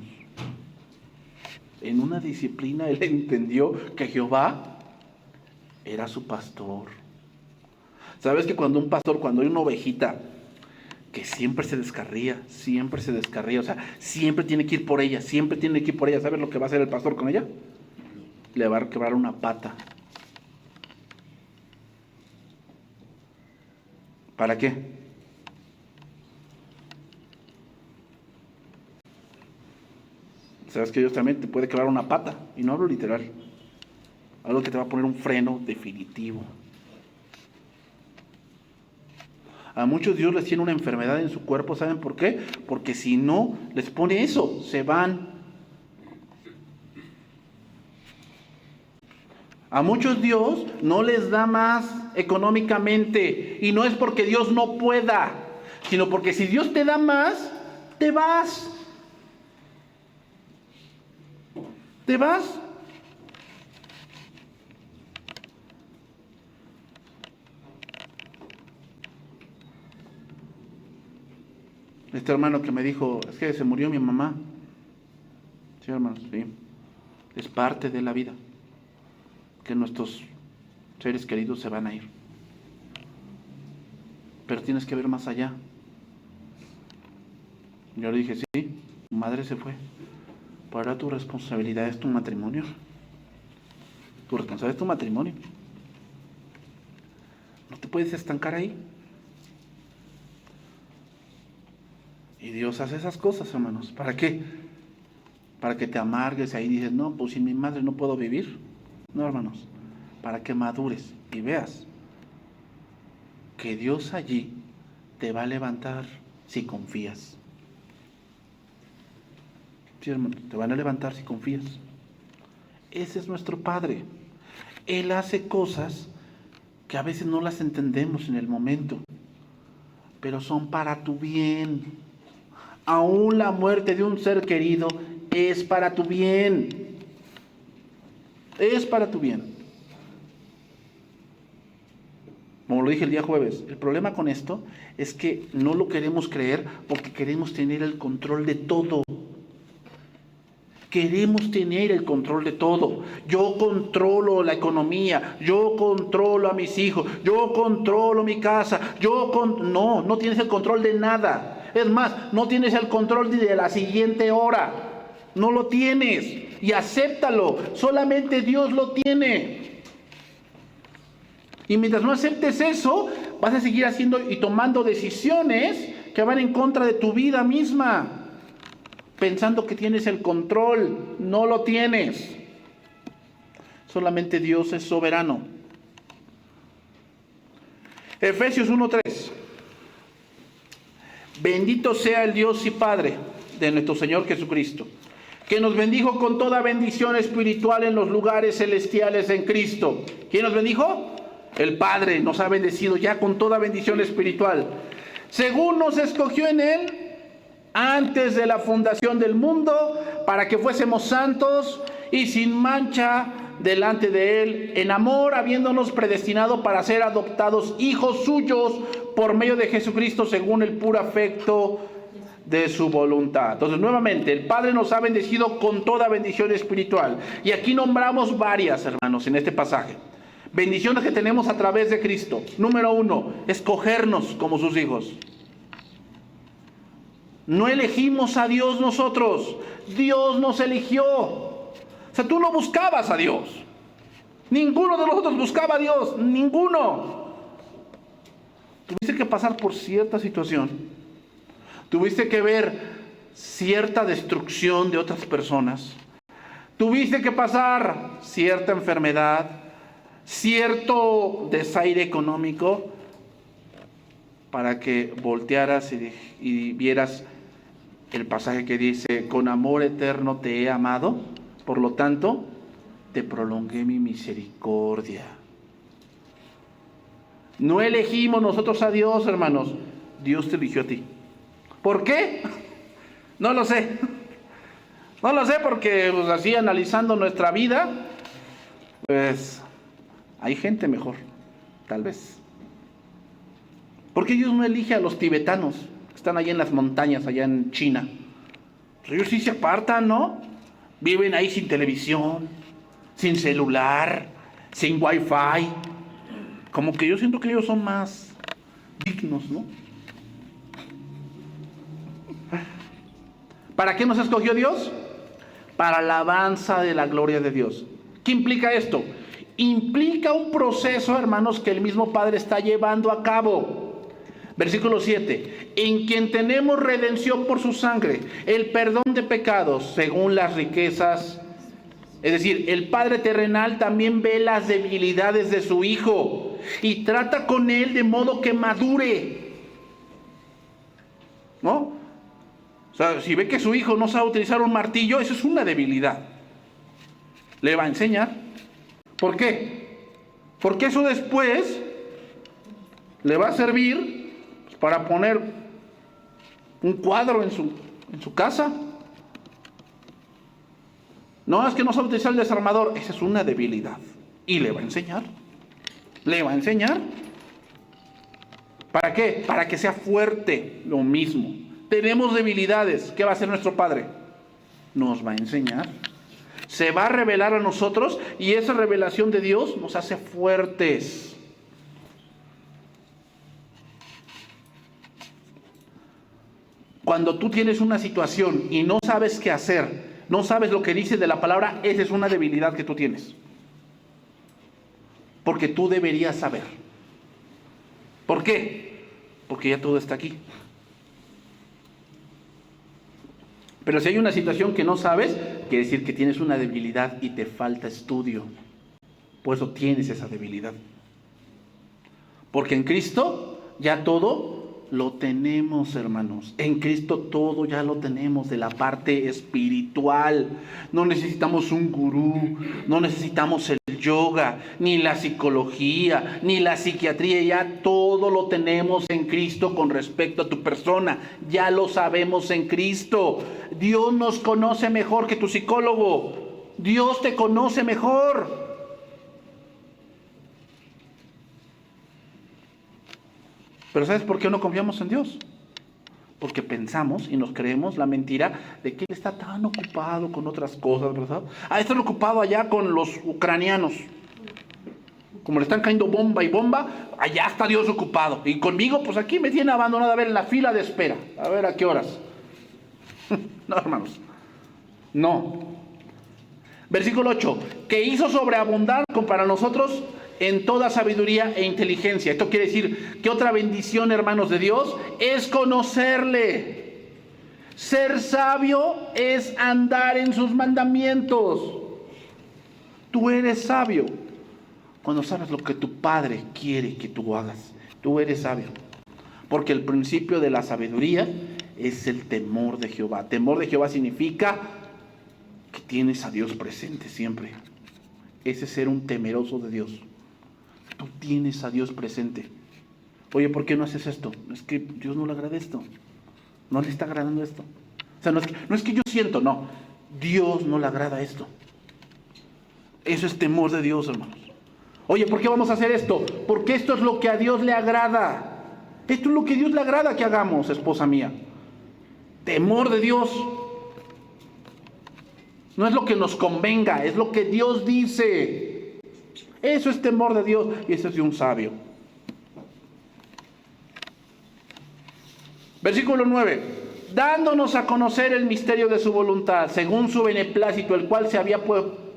En una disciplina él entendió que Jehová era su pastor. ¿Sabes que cuando hay una ovejita que siempre se descarría, o sea, siempre tiene que ir por ella, ¿sabes lo que va a hacer el pastor con ella? Le va a quebrar una pata. ¿Para qué? Sabes que Dios también te puede quebrar una pata, y no hablo literal, algo que te va a poner un freno definitivo. A muchos Dios les tiene una enfermedad en su cuerpo, ¿saben por qué? Porque si no les pone eso, se van. A muchos Dios no les da más económicamente, y no es porque Dios no pueda, sino porque si Dios te da más, te vas. Te vas. Este hermano que me dijo, es que se murió mi mamá. Sí, hermanos, sí. Es parte de la vida, que nuestros seres queridos se van a ir. Pero tienes que ver más allá. Yo le dije, sí, tu madre se fue. Pero ahora tu responsabilidad es tu matrimonio. Tu responsabilidad es tu matrimonio. No te puedes estancar ahí. Y Dios hace esas cosas, hermanos. ¿Para qué? Para que te amargues ahí y dices, no, pues sin mi madre no puedo vivir. No, hermanos. Para que madures y veas que Dios allí te va a levantar si confías. Sí, hermano, te van a levantar si confías. Ese es nuestro Padre. Él hace cosas que a veces no las entendemos en el momento. pero son para tu bien. Aún la muerte de un ser querido es para tu bien. Es para tu bien. Como lo dije el día jueves, el problema con esto es que no lo queremos creer porque queremos tener el control de todo. Queremos tener el control de todo. Yo controlo la economía, yo controlo a mis hijos, yo controlo mi casa, no tienes el control de nada. Es más, no tienes el control de la siguiente hora. No lo tienes y acéptalo. Solamente Dios lo tiene. Y mientras no aceptes eso, vas a seguir haciendo y tomando decisiones que van en contra de tu vida misma, pensando que tienes el control. No lo tienes. Solamente Dios es soberano. Efesios 1:3. Bendito sea el Dios y Padre de nuestro Señor Jesucristo, que nos bendijo con toda bendición espiritual en los lugares celestiales en Cristo. ¿Quién nos bendijo? El Padre nos ha bendecido ya con toda bendición espiritual, según nos escogió en Él antes de la fundación del mundo, para que fuésemos santos y sin mancha delante de Él, en amor, habiéndonos predestinado para ser adoptados hijos suyos por medio de Jesucristo, según el puro afecto de su voluntad. Entonces, nuevamente, el Padre nos ha bendecido con toda bendición espiritual. Y aquí nombramos varias, hermanos, en este pasaje. Bendiciones que tenemos a través de Cristo. Número 1, escogernos como sus hijos. No elegimos a Dios nosotros. Dios nos eligió. O sea, tú no buscabas a Dios. Ninguno de nosotros buscaba a Dios. Ninguno. Tuviste que pasar por cierta situación. Tuviste que ver cierta destrucción de otras personas. Tuviste que pasar cierta enfermedad, cierto desaire económico, para que voltearas y vieras el pasaje que dice: con amor eterno te he amado, por lo tanto te prolongué mi misericordia. No elegimos nosotros a Dios, hermanos. Dios te eligió a ti. ¿Por qué? No lo sé. No lo sé porque pues, así analizando nuestra vida, pues hay gente mejor, tal vez. Porque Dios no elige a los tibetanos que están allá en las montañas, allá en China. Pues ellos sí se apartan, ¿no? Viven ahí sin televisión, sin celular, sin wifi. Como que yo siento que ellos son más dignos, ¿no? ¿Para qué nos escogió Dios? Para alabanza de la gloria de Dios. ¿Qué implica esto? Implica un proceso, hermanos, que el mismo Padre está llevando a cabo. Versículo 7. En quien tenemos redención por su sangre, el perdón de pecados según las riquezas. Es decir, el Padre terrenal también ve las debilidades de su Hijo y trata con él de modo que madure. ¿No? O sea, si ve que su hijo no sabe utilizar un martillo, eso es una debilidad. Le va a enseñar. ¿Por qué? Porque eso después le va a servir para poner un cuadro en su casa. No, es que no sabe utilizar el desarmador. Esa es una debilidad. Y le va a enseñar. Le va a enseñar. ¿Para qué? Para que sea fuerte. Lo mismo. Tenemos debilidades. ¿Qué va a hacer nuestro Padre? Nos va a enseñar. Se va a revelar a nosotros y esa revelación de Dios nos hace fuertes. Cuando tú tienes una situación y no sabes qué hacer, no sabes lo que dice de la palabra, esa es una debilidad que tú tienes. Porque tú deberías saber. ¿Por qué? Porque ya todo está aquí. Pero si hay una situación que no sabes, quiere decir que tienes una debilidad y te falta estudio. Por eso tienes esa debilidad. Porque en Cristo ya todo lo tenemos, hermanos. En Cristo todo ya lo tenemos de la parte espiritual. No necesitamos un gurú, no necesitamos el yoga, ni la psicología, ni la psiquiatría. Ya todo lo tenemos en Cristo con respecto a tu persona. Ya lo sabemos en Cristo. Dios nos conoce mejor que tu psicólogo. Dios te conoce mejor. Pero ¿sabes por qué no confiamos en Dios? Porque pensamos y nos creemos la mentira de que Él está tan ocupado con otras cosas, ¿verdad? Está ocupado allá con los ucranianos. Como le están cayendo bomba y bomba, allá está Dios ocupado. Y conmigo, pues aquí me tiene abandonado a ver en la fila de espera. A ver a qué horas. No, hermanos. No. Versículo 8. Que hizo sobreabundar para nosotros en toda sabiduría e inteligencia. Esto quiere decir que otra bendición, hermanos de Dios, es conocerle. Ser sabio es andar en sus mandamientos. Tú eres sabio cuando sabes lo que tu Padre quiere que tú hagas. Tú eres sabio. Porque el principio de la sabiduría es el temor de Jehová. Temor de Jehová significa que tienes a Dios presente siempre. Ese es ser un temeroso de Dios. Tú tienes a Dios presente. Oye, ¿por qué no haces esto? Es que Dios no le agrada esto. No le está agradando esto. O sea, no es que yo siento, no. Dios no le agrada esto. Eso es temor de Dios, hermanos. Oye, ¿por qué vamos a hacer esto? Porque esto es lo que a Dios le agrada. Esto es lo que a Dios le agrada que hagamos, esposa mía. Temor de Dios. No es lo que nos convenga, es lo que Dios dice. Eso es temor de Dios y eso es de un sabio. Versículo 9. Dándonos a conocer el misterio de su voluntad, según su beneplácito, el cual se había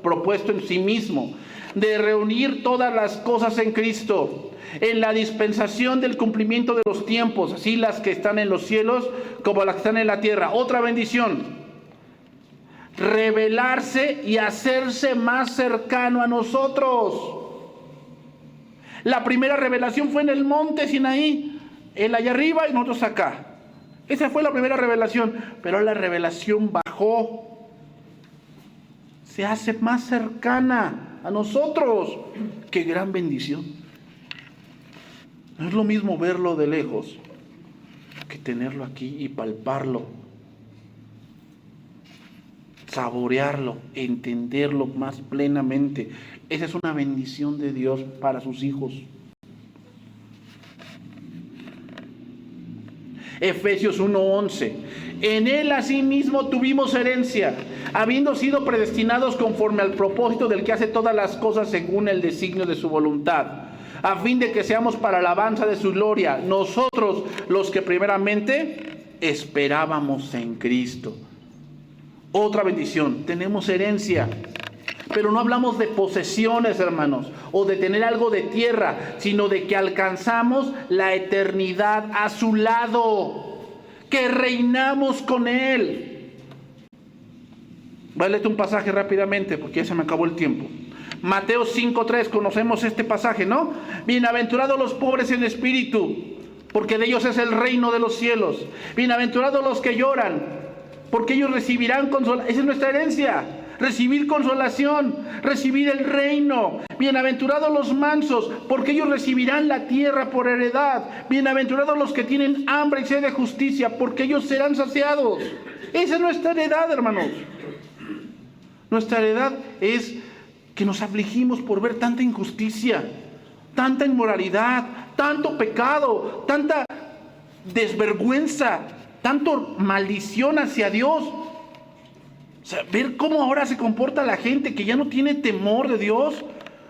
propuesto en sí mismo, de reunir todas las cosas en Cristo, en la dispensación del cumplimiento de los tiempos, así las que están en los cielos como las que están en la tierra. Otra bendición. Revelarse y hacerse más cercano a nosotros. La primera revelación fue en el monte Sinaí, Él allá arriba y nosotros acá. Esa fue la primera revelación, pero la revelación bajó, se hace más cercana a nosotros. ¡Qué gran bendición! No es lo mismo verlo de lejos que tenerlo aquí y palparlo, saborearlo, entenderlo más plenamente. Esa es una bendición de Dios para sus hijos. Efesios 1:11. En Él asimismo tuvimos herencia, habiendo sido predestinados conforme al propósito del que hace todas las cosas según el designio de su voluntad, a fin de que seamos para alabanza de su gloria, nosotros los que primeramente esperábamos en Cristo. Otra bendición, tenemos herencia, pero no hablamos de posesiones, hermanos, o de tener algo de tierra, sino de que alcanzamos la eternidad a su lado, que reinamos con Él. Léete un pasaje rápidamente, porque ya se me acabó el tiempo. Mateo 5:3, conocemos este pasaje, ¿no? Bienaventurados los pobres en espíritu, porque de ellos es el reino de los cielos. Bienaventurados los que lloran, porque ellos recibirán consolación. Esa es nuestra herencia, recibir consolación, recibir el reino. Bienaventurados los mansos, porque ellos recibirán la tierra por heredad. Bienaventurados los que tienen hambre y sed de justicia, porque ellos serán saciados. Esa es nuestra heredad, hermanos. Nuestra heredad es que nos afligimos por ver tanta injusticia, tanta inmoralidad, tanto pecado, tanta desvergüenza, tanto maldición hacia Dios. O sea, ver cómo ahora se comporta la gente que ya no tiene temor de Dios,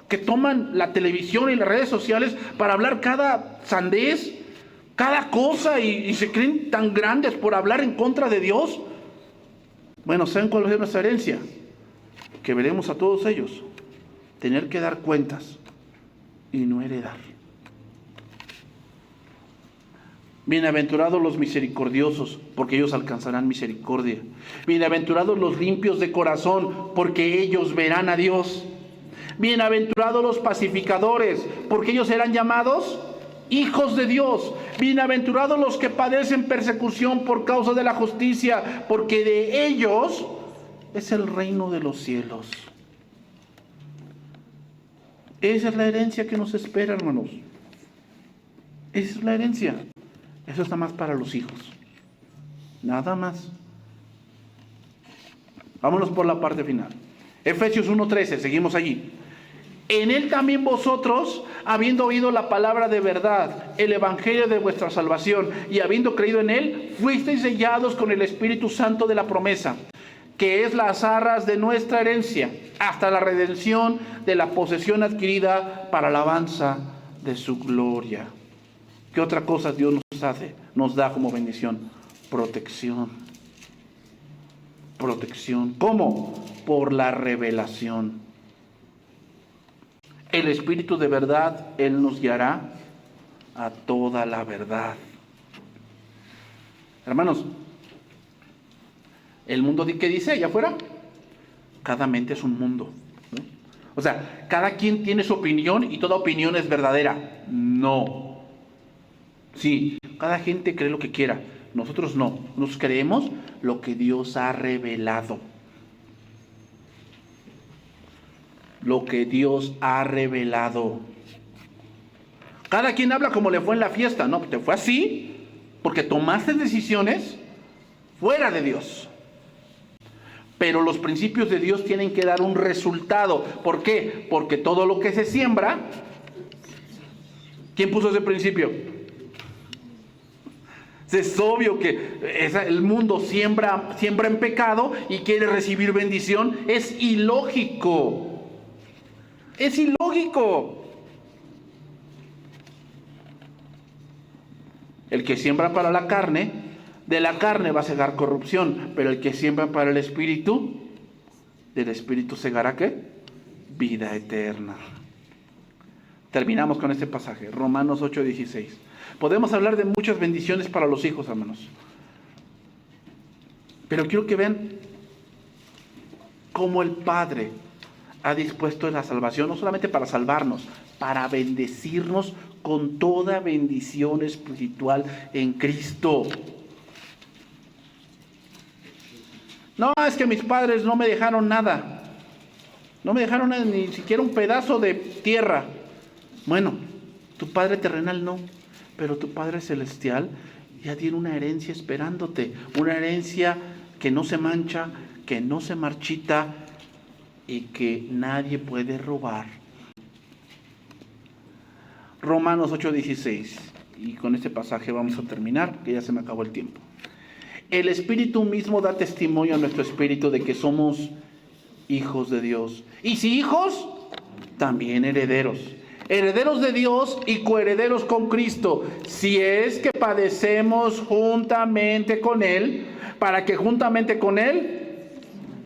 que toman la televisión y las redes sociales para hablar cada sandez, cada cosa y se creen tan grandes por hablar en contra de Dios. Bueno, ¿saben cuál es nuestra herencia? Que veremos a todos ellos tener que dar cuentas y no heredar. Bienaventurados los misericordiosos, porque ellos alcanzarán misericordia. Bienaventurados los limpios de corazón, porque ellos verán a Dios. Bienaventurados los pacificadores, porque ellos serán llamados hijos de Dios. Bienaventurados los que padecen persecución por causa de la justicia, porque de ellos es el reino de los cielos. Esa es la herencia que nos espera, hermanos. Esa es la herencia. Eso está más para los hijos. Nada más. Vámonos por la parte final. Efesios 1:13, seguimos allí. En él también vosotros, habiendo oído la palabra de verdad, el evangelio de vuestra salvación, y habiendo creído en él, fuisteis sellados con el Espíritu Santo de la promesa, que es las arras de nuestra herencia, hasta la redención de la posesión adquirida para alabanza de su gloria. ¿Qué otra cosa Dios nos hace? Nos da como bendición protección. Protección. ¿Cómo? Por la revelación. El Espíritu de verdad, Él nos guiará a toda la verdad. Hermanos, el mundo, ¿qué dice allá afuera? Cada mente es un mundo, ¿no? O sea, cada quien tiene su opinión y toda opinión es verdadera. No. Sí, cada gente cree lo que quiera. Nosotros no. Nos creemos lo que Dios ha revelado. Lo que Dios ha revelado. Cada quien habla como le fue en la fiesta. No, te fue así porque tomaste decisiones fuera de Dios. Pero los principios de Dios tienen que dar un resultado. ¿Por qué? Porque todo lo que se siembra... ¿Quién puso ese principio? Es obvio que el mundo siembra en pecado y quiere recibir bendición. Es ilógico. Es ilógico. El que siembra para la carne, de la carne va a segar corrupción, pero el que siembra para el Espíritu, del Espíritu segará ¿qué? Vida eterna. Terminamos con este pasaje, Romanos 8:16. Podemos hablar de muchas bendiciones para los hijos, hermanos. Pero quiero que vean cómo el Padre ha dispuesto la salvación, no solamente para salvarnos, para bendecirnos con toda bendición espiritual en Cristo. No, es que mis padres no me dejaron nada. No me dejaron nada, ni siquiera un pedazo de tierra. Bueno, tu Padre terrenal no, pero tu Padre celestial ya tiene una herencia esperándote. Una herencia que no se mancha, que no se marchita y que nadie puede robar. Romanos 8:16. Y con este pasaje vamos a terminar, que ya se me acabó el tiempo. El Espíritu mismo da testimonio a nuestro espíritu de que somos hijos de Dios. Y si hijos, también herederos. Herederos de Dios y coherederos con Cristo, si es que padecemos juntamente con Él, para que juntamente con Él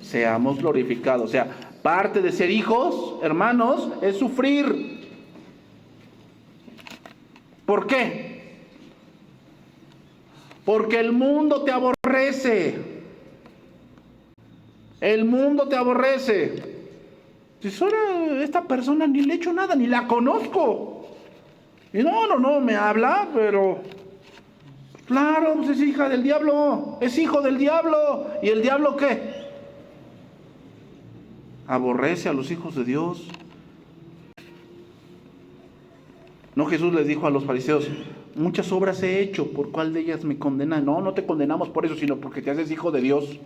seamos glorificados. O sea, parte de ser hijos, hermanos, es sufrir. ¿Por qué? Porque el mundo te aborrece. El mundo te aborrece. Dices, ahora esta persona ni le he hecho nada, ni la conozco. Y no, me habla, pero... Claro, pues es hija del diablo, es hijo del diablo. ¿Y el diablo qué? Aborrece a los hijos de Dios. No, Jesús les dijo a los fariseos, muchas obras he hecho, ¿por cuál de ellas me condenan? No, no te condenamos por eso, sino porque te haces hijo de Dios.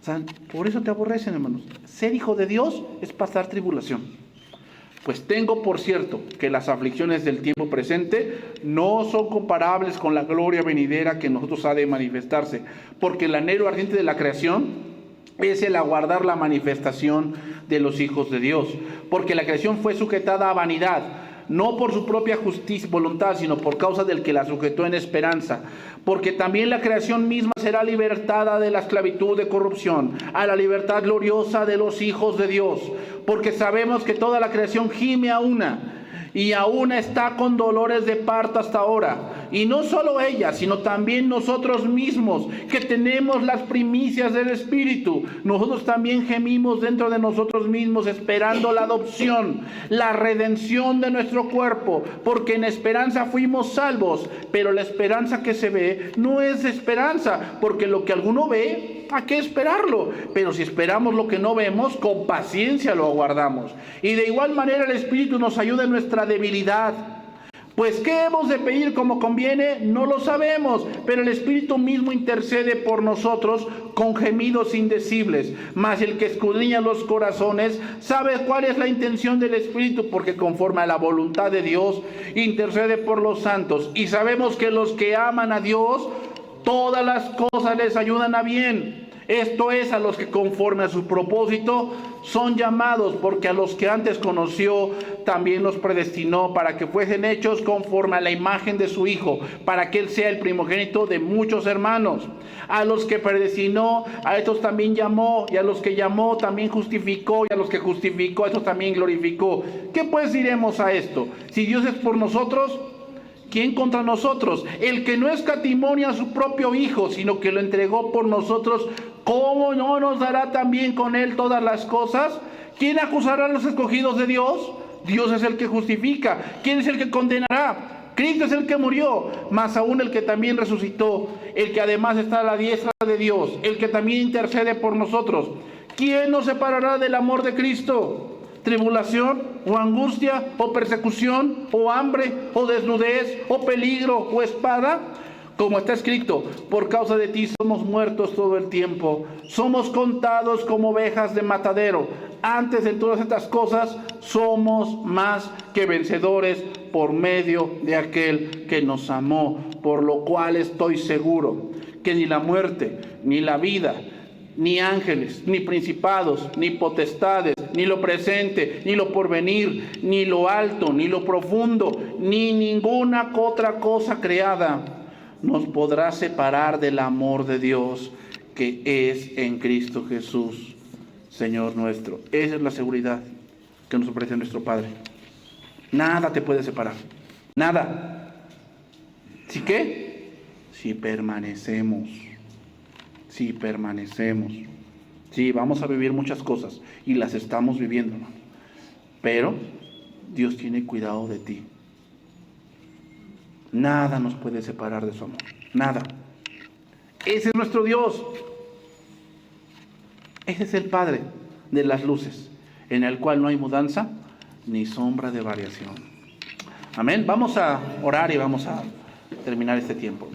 O sea, por eso te aborrecen, hermanos. Ser hijo de Dios es pasar tribulación. Pues tengo por cierto que las aflicciones del tiempo presente no son comparables con la gloria venidera que en nosotros ha de manifestarse, porque el anhelo ardiente de la creación es el aguardar la manifestación de los hijos de Dios, porque la creación fue sujetada a vanidad, no por su propia justicia voluntad, sino por causa del que la sujetó en esperanza, porque también la creación misma será libertada de la esclavitud de corrupción a la libertad gloriosa de los hijos de Dios, porque sabemos que toda la creación gime a una, y aún está con dolores de parto hasta ahora. Y no solo ella, sino también nosotros mismos, que tenemos las primicias del Espíritu. Nosotros también gemimos dentro de nosotros mismos, esperando la adopción, la redención de nuestro cuerpo, porque en esperanza fuimos salvos. Pero la esperanza que se ve no es esperanza, porque lo que alguno ve, ¿a qué esperarlo? Pero si esperamos lo que no vemos, con paciencia lo aguardamos. Y de igual manera el Espíritu nos ayuda en nuestra debilidad. Pues ¿qué hemos de pedir como conviene? No lo sabemos, pero el Espíritu mismo intercede por nosotros con gemidos indecibles. Mas el que escudriña los corazones sabe cuál es la intención del Espíritu, porque conforme a la voluntad de Dios intercede por los santos. Y sabemos que los que aman a Dios, todas las cosas les ayudan a bien. Esto es, a los que conforme a su propósito son llamados, porque a los que antes conoció también los predestinó para que fuesen hechos conforme a la imagen de su Hijo, para que Él sea el primogénito de muchos hermanos. A los que predestinó, a estos también llamó, y a los que llamó también justificó, y a los que justificó, a estos también glorificó. ¿Qué pues diremos a esto? Si Dios es por nosotros, ¿quién contra nosotros? El que no escatimó a su propio Hijo, sino que lo entregó por nosotros, ¿cómo no nos dará también con Él todas las cosas? ¿Quién acusará a los escogidos de Dios? Dios es el que justifica. ¿Quién es el que condenará? Cristo es el que murió, más aún el que también resucitó, el que además está a la diestra de Dios, el que también intercede por nosotros. ¿Quién nos separará del amor de Cristo? ¿Tribulación, o angustia, o persecución, o hambre, o desnudez, o peligro, o espada? Como está escrito, por causa de ti somos muertos todo el tiempo, somos contados como ovejas de matadero. Antes de todas estas cosas, somos más que vencedores por medio de aquel que nos amó, por lo cual estoy seguro que ni la muerte, ni la vida, ni ángeles, ni principados, ni potestades, ni lo presente, ni lo porvenir, ni lo alto, ni lo profundo, ni ninguna otra cosa creada nos podrá separar del amor de Dios que es en Cristo Jesús, Señor nuestro. Esa es la seguridad que nos ofrece nuestro Padre. Nada te puede separar. Nada. ¿Sí qué? Si permanecemos. Si permanecemos. Sí, vamos a vivir muchas cosas y las estamos viviendo, ¿no? Pero Dios tiene cuidado de ti. Nada nos puede separar de su amor. Nada. Ese es nuestro Dios. Ese es el Padre de las luces, en el cual no hay mudanza ni sombra de variación. Amén. Vamos a orar y vamos a terminar este tiempo.